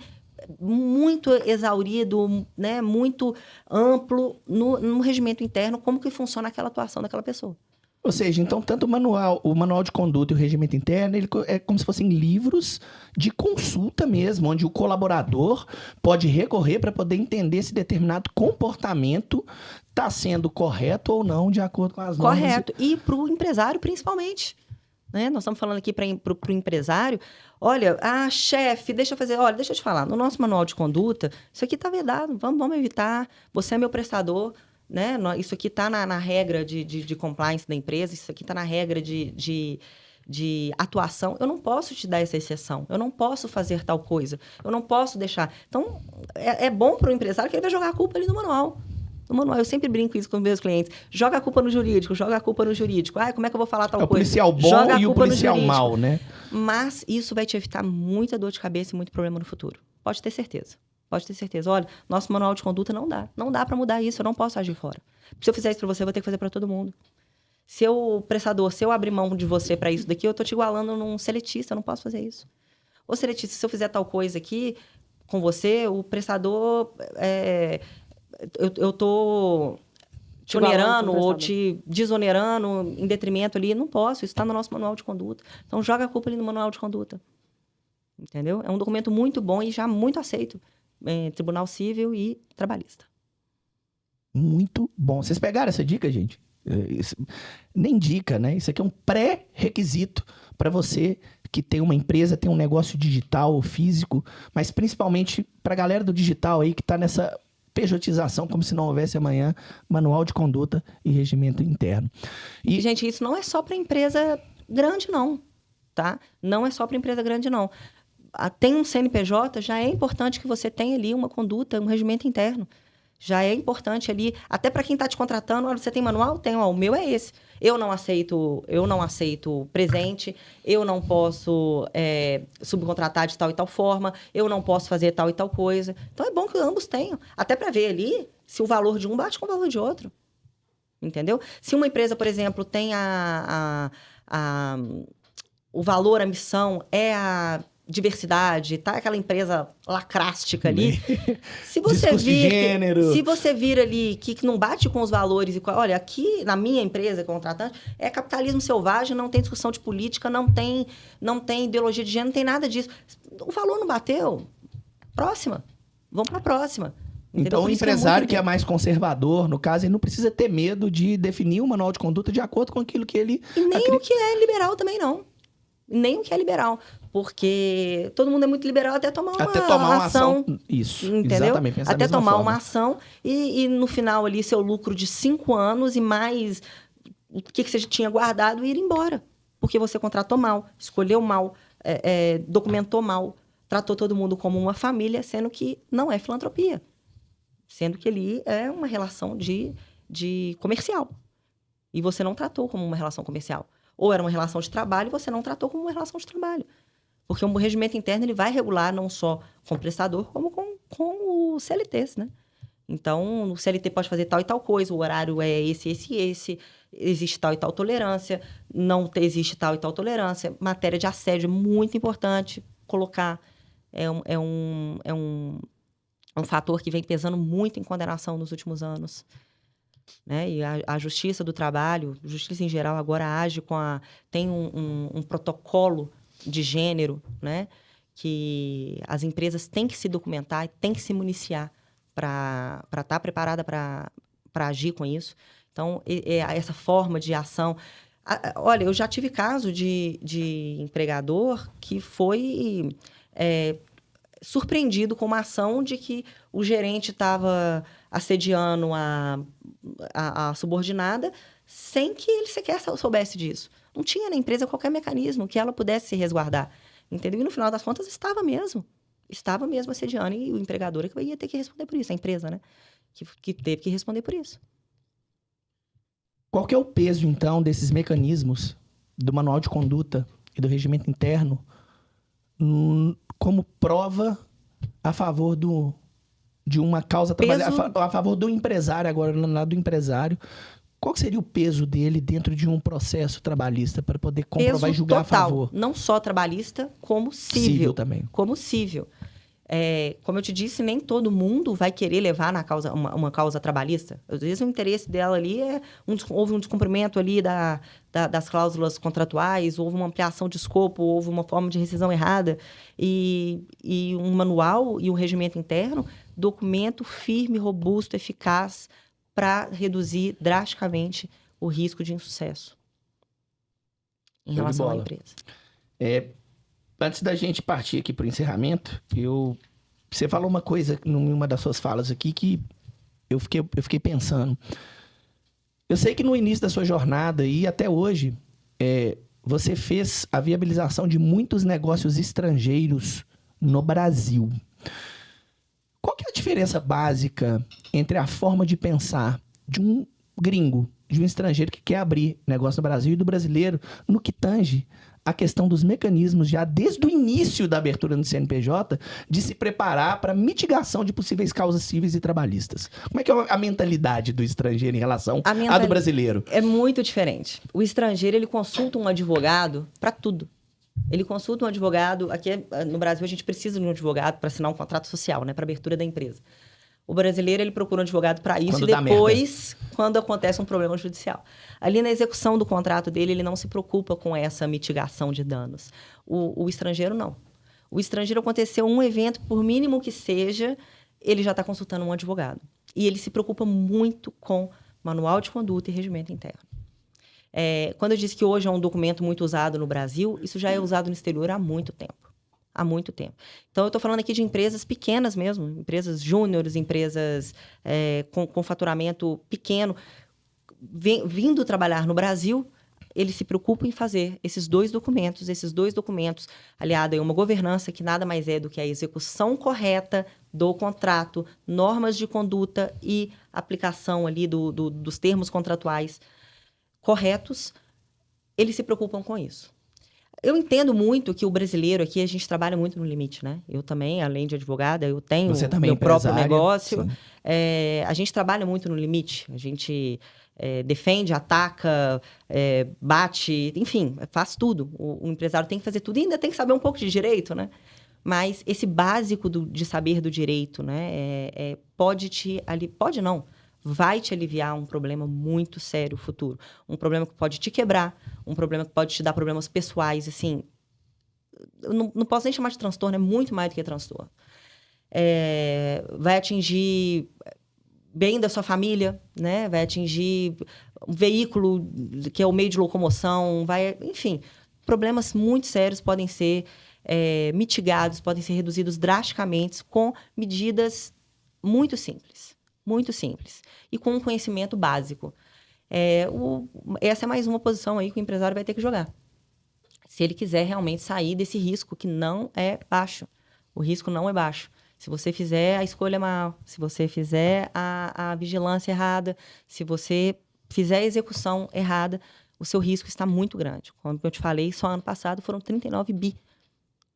muito exaurido, né, muito amplo no regimento interno, como que funciona aquela atuação daquela pessoa. Ou seja, então, tanto o manual de conduta e o regimento interno, ele é como se fossem livros de consulta mesmo, onde o colaborador pode recorrer para poder entender se determinado comportamento está sendo correto ou não, de acordo com as normas. Correto. E para o empresário, principalmente. Né? Nós estamos falando aqui para o empresário. Olha, chefe, deixa eu te falar. No nosso manual de conduta, isso aqui está vedado. Vamos evitar. Você é meu prestador. Né? Isso aqui está na regra de compliance da empresa, isso aqui está na regra de atuação. Eu não posso te dar essa exceção, eu não posso fazer tal coisa, eu não posso deixar. Então, é bom para o empresário que ele vai jogar a culpa ali no manual. No manual, eu sempre brinco isso com os meus clientes. Joga a culpa no jurídico, joga a culpa no jurídico. Como é que eu vou falar tal coisa? O policial bom joga e o policial mau, né? Mas isso vai te evitar muita dor de cabeça e muito problema no futuro. Pode ter certeza. Pode ter certeza. Olha, nosso manual de conduta não dá. Não dá para mudar isso. Eu não posso agir fora. Se eu fizer isso para você, eu vou ter que fazer para todo mundo. Se eu abrir mão de você para isso daqui, eu tô te igualando num seletista. Eu não posso fazer isso. Ô, seletista, se eu fizer tal coisa aqui com você, o prestador... eu tô te onerando ou te desonerando em detrimento ali. Não posso. Isso está no nosso manual de conduta. Então, joga a culpa ali no manual de conduta. Entendeu? É um documento muito bom e já muito aceito. Tribunal Civil e Trabalhista. Muito bom. Vocês pegaram essa dica, gente? Nem dica, né? Isso aqui é um pré-requisito para você que tem uma empresa, tem um negócio digital ou físico, mas principalmente para a galera do digital aí que está nessa pejotização, como se não houvesse amanhã, manual de conduta e regimento interno. E, gente, isso não é só para empresa grande, não. Tá? Não é só para empresa grande, não. Tem um CNPJ, já é importante que você tenha ali uma conduta, um regimento interno. Já é importante ali, até para quem está te contratando, olha, você tem manual? Tem, o meu é esse. Eu não aceito presente, eu não posso subcontratar de tal e tal forma, eu não posso fazer tal e tal coisa. Então, é bom que ambos tenham, até para ver ali se o valor de um bate com o valor de outro. Entendeu? Se uma empresa, por exemplo, tem o valor, a missão é a diversidade, tá? Aquela empresa lacrástica ali. Se você vir ali que não bate com os valores, olha, aqui na minha empresa contratante, é capitalismo selvagem, não tem discussão de política, não tem ideologia de gênero, não tem nada disso. O valor não bateu. Próxima. Vamos para a próxima. Então, o empresário que é mais conservador, no caso, ele não precisa ter medo de definir um manual de conduta de acordo com aquilo que ele... E nem o que é liberal também, não. Nem o que é liberal. Porque todo mundo é muito liberal até tomar uma ação. Isso, entendeu? Exatamente. Até tomar uma ação e no final ali, seu lucro de 5 anos e mais o que você tinha guardado e ir embora. Porque você contratou mal, escolheu mal, documentou mal, tratou todo mundo como uma família, sendo que não é filantropia. Sendo que ali é uma relação de comercial. E você não tratou como uma relação comercial. Ou era uma relação de trabalho e você não tratou como uma relação de trabalho. Porque o regimento interno ele vai regular não só com o prestador, como com o CLT, né? Então, o CLT pode fazer tal e tal coisa, o horário é esse, existe tal e tal tolerância, não existe tal e tal tolerância. Matéria de assédio é muito importante colocar. É um fator que vem pesando muito em condenação nos últimos anos. Né? E a Justiça do Trabalho, Justiça em geral, agora age tem um protocolo de gênero, né? Que as empresas têm que se documentar e têm que se municiar para estar preparada para agir com isso. Então, essa forma de ação... Olha, eu já tive caso de empregador que foi surpreendido com uma ação de que o gerente estava assediando a subordinada sem que ele sequer soubesse disso. Não tinha na empresa qualquer mecanismo que ela pudesse se resguardar. Entendeu? E no final das contas estava mesmo assediando e o empregador é que ia ter que responder por isso, a empresa, né? Que teve que responder por isso. Qual que é o peso, então, desses mecanismos do manual de conduta e do regimento interno como prova a favor de uma causa trabalhista, a favor do empresário, agora do empresário, qual que seria o peso dele dentro de um processo trabalhista para poder comprovar e julgar total, a favor? não só trabalhista, como Civil civil. também. Como civil. Como eu te disse, nem todo mundo vai querer levar na causa, uma causa trabalhista. Às vezes o interesse dela ali houve um descumprimento ali das cláusulas contratuais, houve uma ampliação de escopo, houve uma forma de rescisão errada, e um manual e um regimento interno, documento firme, robusto, eficaz, para reduzir drasticamente o risco de insucesso em relação à empresa. Antes da gente partir aqui para o encerramento, você falou uma coisa numa das suas falas aqui que eu fiquei pensando. Eu sei que no início da sua jornada e até hoje, você fez a viabilização de muitos negócios estrangeiros no Brasil. Qual que é a diferença básica entre a forma de pensar de um gringo, de um estrangeiro que quer abrir negócio no Brasil e do brasileiro no que tange a questão dos mecanismos já desde o início da abertura do CNPJ de se preparar para mitigação de possíveis causas cíveis e trabalhistas? Como é que é a mentalidade do estrangeiro em relação à do brasileiro? É muito diferente. O estrangeiro, ele consulta um advogado para tudo. Ele consulta um advogado... Aqui no Brasil, a gente precisa de um advogado para assinar um contrato social, né, para abertura da empresa. O brasileiro, ele procura um advogado para isso e depois, quando acontece um problema judicial. Ali na execução do contrato dele, ele não se preocupa com essa mitigação de danos. O estrangeiro, não. O estrangeiro, aconteceu um evento, por mínimo que seja, ele já está consultando um advogado. E ele se preocupa muito com manual de conduta e regimento interno. Quando eu disse que hoje é um documento muito usado no Brasil, isso já é usado no exterior há muito tempo. Há muito tempo. Então, eu estou falando aqui de empresas pequenas mesmo, empresas júniores, empresas com faturamento pequeno, vindo trabalhar no Brasil, eles se preocupam em fazer esses dois documentos, aliado a uma governança que nada mais é do que a execução correta do contrato, normas de conduta e aplicação ali dos termos contratuais corretos, eles se preocupam com isso. Eu entendo muito que o brasileiro aqui, a gente trabalha muito no limite, né? Eu também, além de advogada, eu tenho meu próprio negócio. A gente trabalha muito no limite. A gente defende, ataca, bate, enfim, faz tudo. O empresário tem que fazer tudo e ainda tem que saber um pouco de direito, né? Mas esse básico de saber do direito, né? Pode não. Vai te aliviar um problema muito sério futuro. Um problema que pode te quebrar, um problema que pode te dar problemas pessoais, assim. Eu não posso nem chamar de transtorno, é muito mais do que transtorno. Vai atingir bem da sua família, né? Vai atingir um veículo que é o meio de locomoção, enfim, problemas muito sérios podem ser mitigados, podem ser reduzidos drasticamente com medidas muito simples. Muito simples. E com um conhecimento básico. Essa é mais uma posição aí que o empresário vai ter que jogar. Se ele quiser realmente sair desse risco, que não é baixo. O risco não é baixo. Se você fizer a escolha mal, se você fizer a vigilância errada, se você fizer a execução errada, o seu risco está muito grande. Como eu te falei, só ano passado foram 39 bi,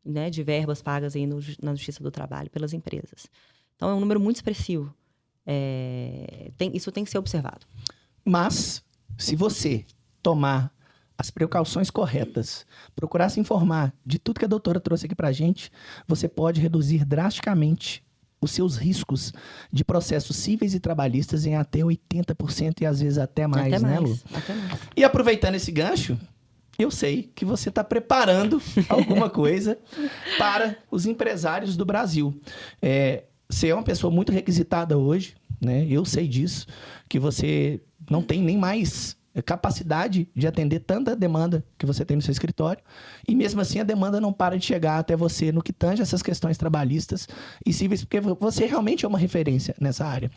né, de verbas pagas aí na Justiça do Trabalho pelas empresas. Então, é um número muito expressivo. Isso tem que ser observado. Mas, se você tomar as precauções corretas, procurar se informar de tudo que a doutora trouxe aqui pra gente, você pode reduzir drasticamente os seus riscos de processos cíveis e trabalhistas em até 80% e às vezes até mais, né, Lu? Até mais. E aproveitando esse gancho, eu sei que você está preparando alguma coisa para os empresários do Brasil. Você é uma pessoa muito requisitada hoje, né? Eu sei disso, que você não tem nem mais capacidade de atender tanta demanda que você tem no seu escritório. E mesmo assim a demanda não para de chegar até você no que tange essas questões trabalhistas e cíveis, porque você realmente é uma referência nessa área.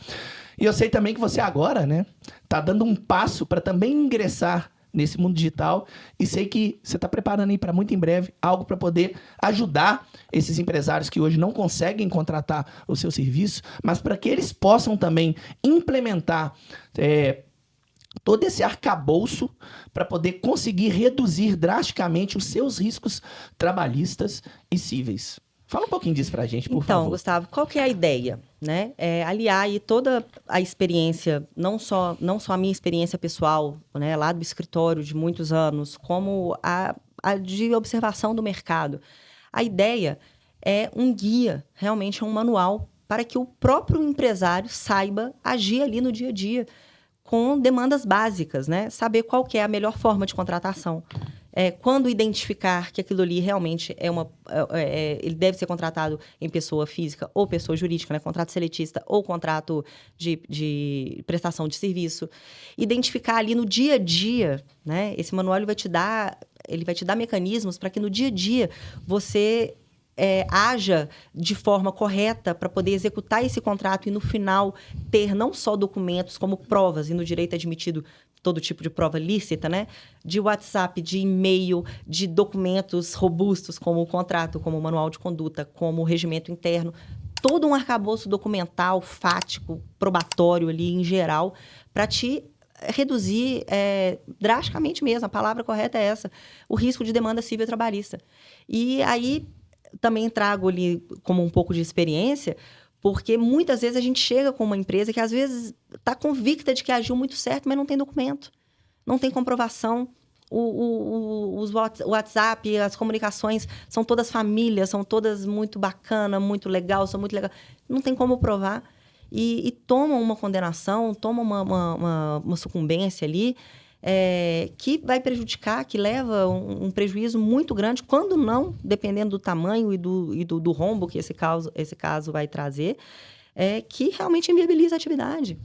E eu sei também que você agora, né, tá dando um passo para também ingressar nesse mundo digital, e sei que você está preparando aí para muito em breve algo para poder ajudar esses empresários que hoje não conseguem contratar o seu serviço, mas para que eles possam também implementar todo esse arcabouço para poder conseguir reduzir drasticamente os seus riscos trabalhistas e cíveis. Fala um pouquinho disso pra gente, por Então, favor. Gustavo, qual que é a ideia? Né? Aliar aí toda a experiência, não só a minha experiência pessoal, né, lá do escritório de muitos anos, como a de observação do mercado. A ideia é um guia, realmente é um manual, para que o próprio empresário saiba agir ali no dia a dia, com demandas básicas, né? Saber qual que é a melhor forma de contratação. Quando identificar que aquilo ali realmente ele deve ser contratado em pessoa física ou pessoa jurídica, né? Contrato seletista ou contrato de prestação de serviço. Identificar ali no dia a dia, né? Esse manual ele vai te dar mecanismos para que no dia a dia você haja de forma correta para poder executar esse contrato e, no final, ter não só documentos como provas, e no direito é admitido todo tipo de prova lícita, né? De WhatsApp, de e-mail, de documentos robustos, como o contrato, como o manual de conduta, como o regimento interno. Todo um arcabouço documental, fático, probatório ali, em geral, para te reduzir drasticamente mesmo, a palavra correta é essa, o risco de demanda civil e trabalhista. E aí, também trago ali como um pouco de experiência, porque muitas vezes a gente chega com uma empresa que às vezes está convicta de que agiu muito certo, mas não tem documento, não tem comprovação. O WhatsApp, as comunicações são todas famílias, são todas muito bacana, muito legal, são muito legal. Não tem como provar. E tomam uma condenação, tomam uma sucumbência ali, que vai prejudicar, que leva um prejuízo muito grande, quando não, dependendo do tamanho e do rombo que esse caso vai trazer, que realmente inviabiliza a atividade.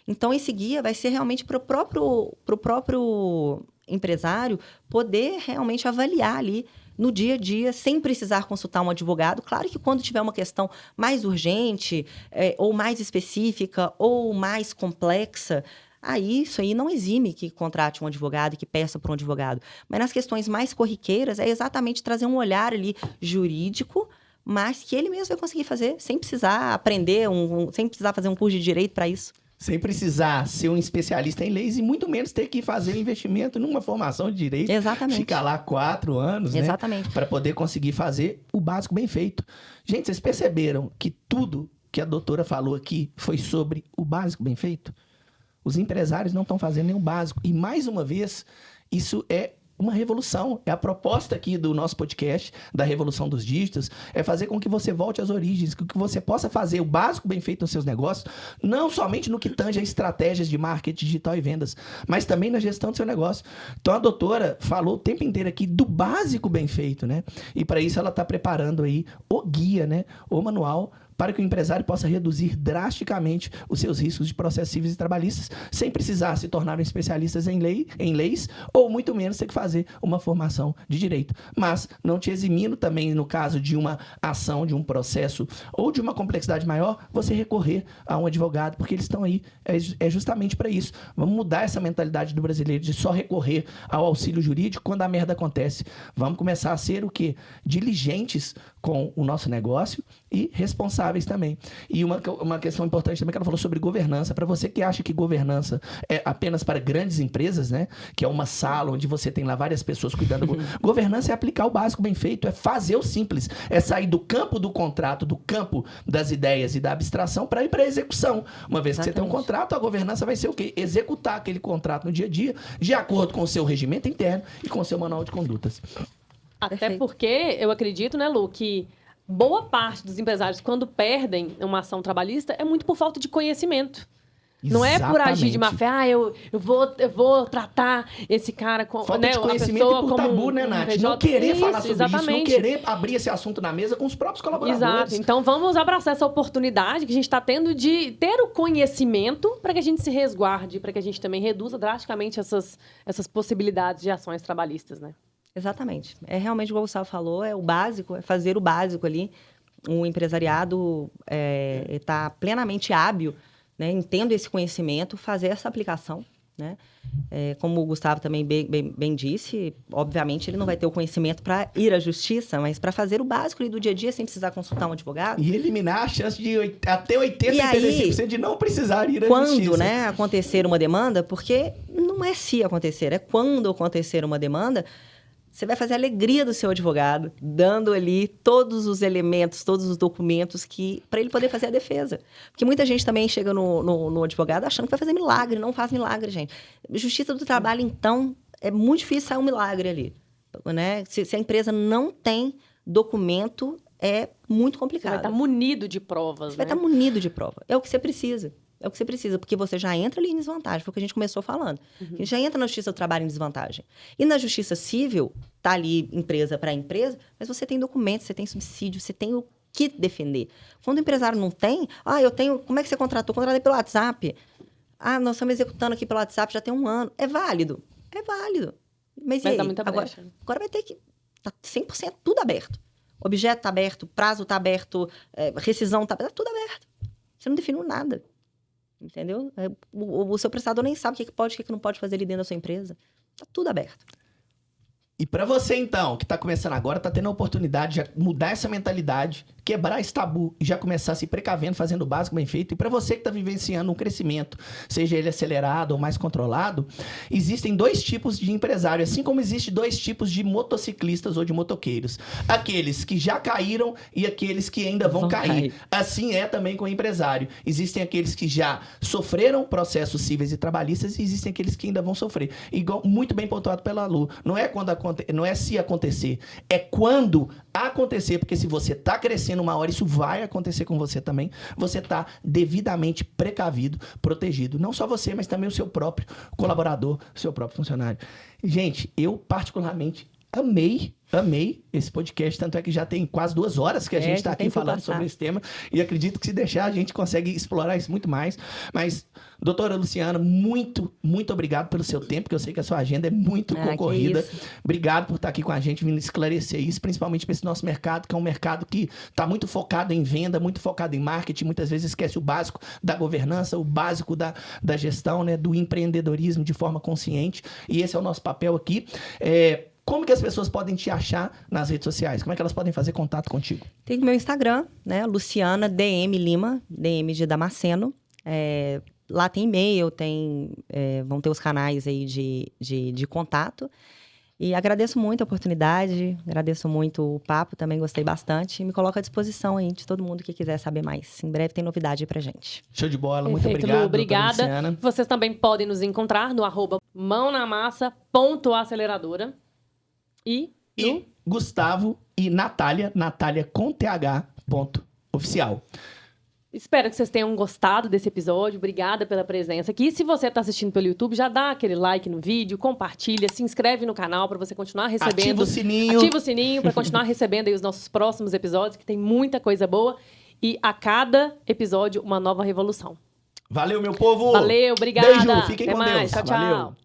Então, esse guia vai ser realmente para o próprio empresário poder realmente avaliar ali no dia a dia, sem precisar consultar um advogado. Claro que quando tiver uma questão mais urgente, ou mais específica, ou mais complexa, isso aí não exime que contrate um advogado e que peça para um advogado. Mas nas questões mais corriqueiras, é exatamente trazer um olhar ali jurídico, mas que ele mesmo vai conseguir fazer, sem precisar aprender, sem precisar fazer um curso de direito para isso. Sem precisar ser um especialista em leis e muito menos ter que fazer um investimento numa formação de direito. Exatamente. Ficar lá 4 anos, exatamente, né? Para poder conseguir fazer o básico bem feito. Gente, vocês perceberam que tudo que a doutora falou aqui foi sobre o básico bem feito? Os empresários não estão fazendo nem o básico. E, mais uma vez, isso é uma revolução. É a proposta aqui do nosso podcast, da Revolução dos Dígitos, é fazer com que você volte às origens, com que você possa fazer o básico bem feito nos seus negócios, não somente no que tange a estratégias de marketing digital e vendas, mas também na gestão do seu negócio. Então, a doutora falou o tempo inteiro aqui do básico bem feito, né? E, para isso, ela está preparando aí o guia, né? O manual, para que o empresário possa reduzir drasticamente os seus riscos de processos civis e trabalhistas, sem precisar se tornar um especialista em leis, ou muito menos ter que fazer uma formação de direito. Mas não te eximindo também, no caso de uma ação, de um processo, ou de uma complexidade maior, você recorrer a um advogado, porque eles estão aí, justamente para isso. Vamos mudar essa mentalidade do brasileiro de só recorrer ao auxílio jurídico quando a merda acontece. Vamos começar a ser o quê? Diligentes com o nosso negócio e responsáveis também. E uma questão importante também que ela falou sobre governança. Para você que acha que governança é apenas para grandes empresas, né? Que é uma sala onde você tem lá várias pessoas cuidando. Governança é aplicar o básico bem feito, é fazer o simples, é sair do campo do contrato, do campo das ideias e da abstração para ir para a execução. Uma vez que você tem um contrato, a governança vai ser o quê? Executar aquele contrato no dia a dia, de acordo com o seu regimento interno e com o seu manual de condutas. Até porque eu acredito, né, Lu, que boa parte dos empresários, quando perdem uma ação trabalhista, é muito por falta de conhecimento. Não é por agir de má fé, eu vou tratar esse cara com... Falta de conhecimento e por tabu, né, Nath? Não querer falar sobre isso, não querer abrir esse assunto na mesa com os próprios colaboradores. Exato. Então, vamos abraçar essa oportunidade que a gente está tendo de ter o conhecimento para que a gente se resguarde, para que a gente também reduza drasticamente essas possibilidades de ações trabalhistas, né? Exatamente. É realmente o que o Gustavo falou, é o básico, é fazer o básico ali. O empresariado está plenamente hábil, né, entendo esse conhecimento, fazer essa aplicação, né? Como o Gustavo também bem disse, obviamente ele não vai ter o conhecimento para ir à justiça, mas para fazer o básico ali do dia a dia sem precisar consultar um advogado. E eliminar a chance de até 80% e 85% de não precisar ir à justiça. Quando, né, acontecer uma demanda, porque não é se acontecer, é quando acontecer uma demanda, Você vai fazer a alegria do seu advogado, dando ali todos os elementos, todos os documentos para ele poder fazer a defesa. Porque muita gente também chega no advogado achando que vai fazer milagre, não faz milagre, gente. Justiça do trabalho, então, é muito difícil sair um milagre ali. Né? Se a empresa não tem documento, é muito complicado. Você vai estar munido de provas, Você vai estar munido de prova. É o que você precisa. É o que você precisa, porque você já entra ali em desvantagem. Foi o que a gente começou falando. A gente já entra na justiça do trabalho em desvantagem. E na justiça civil, tá ali empresa para empresa, mas você tem documentos, você tem subsídio, você tem o que defender. Quando o empresário não tem, eu tenho... Como é que você contratou? Contratei pelo WhatsApp. Nós estamos executando aqui pelo WhatsApp já tem 1 ano. É válido. É válido. Mas e aí? Dar muita brecha. Agora vai ter que... Tá 100% tudo aberto. Objeto está aberto, prazo está aberto, rescisão está tudo aberto. Você não definiu nada. Entendeu? O seu prestador nem sabe o que pode e o que não pode fazer ali dentro da sua empresa. Está tudo aberto. E para você, então, que está começando agora, está tendo a oportunidade de mudar essa mentalidade, quebrar esse tabu e já começar se precavendo, fazendo o básico bem feito. E para você que está vivenciando um crescimento, seja ele acelerado ou mais controlado, existem 2 tipos de empresário, assim como existem 2 tipos de motociclistas ou de motoqueiros. Aqueles que já caíram e aqueles que ainda vão cair. Assim é também com o empresário. Existem aqueles que já sofreram processos cíveis e trabalhistas e existem aqueles que ainda vão sofrer. Igual, muito bem pontuado pela Lu. Não é se acontecer, é quando acontecer, porque se você está crescendo uma hora, isso vai acontecer com você também, você está devidamente precavido, protegido. Não só você, mas também o seu próprio colaborador, o seu próprio funcionário. Gente, eu particularmente amei esse podcast, tanto é que já tem quase 2 horas que a gente está aqui falando sobre esse tema, e acredito que se deixar a gente consegue explorar isso muito mais. Mas, doutora Luciana, muito obrigado pelo seu tempo, que eu sei que a sua agenda é muito concorrida. Obrigado por estar aqui com a gente, vindo esclarecer isso, principalmente para esse nosso mercado, que é um mercado que está muito focado em venda, muito focado em marketing, muitas vezes esquece o básico da governança, o básico da gestão, né, do empreendedorismo de forma consciente, e esse é o nosso papel aqui. Como que as pessoas podem te achar nas redes sociais? Como é que elas podem fazer contato contigo? Tem o meu Instagram, né? Luciana DM Lima, DM de Damasceno. Lá tem e-mail, vão ter os canais aí de contato. E agradeço muito a oportunidade, agradeço muito o papo, também gostei bastante. E me coloco à disposição aí de todo mundo que quiser saber mais. Em breve tem novidade aí pra gente. Show de bola, perfeito, muito obrigado, Lu, obrigada. Vocês também podem nos encontrar no @mãonamassa.aceleradora. E Gustavo e Natália com th.oficial. Espero que vocês tenham gostado desse episódio. Obrigada pela presença aqui. Se você está assistindo pelo YouTube, já dá aquele like no vídeo, compartilha, se inscreve no canal para você continuar recebendo. Ativa o sininho para continuar recebendo aí os nossos próximos episódios, que tem muita coisa boa. E a cada episódio, uma nova revolução. Valeu, meu povo! Valeu, obrigada! Beijo, fiquem Até com mais. Deus. Tchau, tchau. Valeu.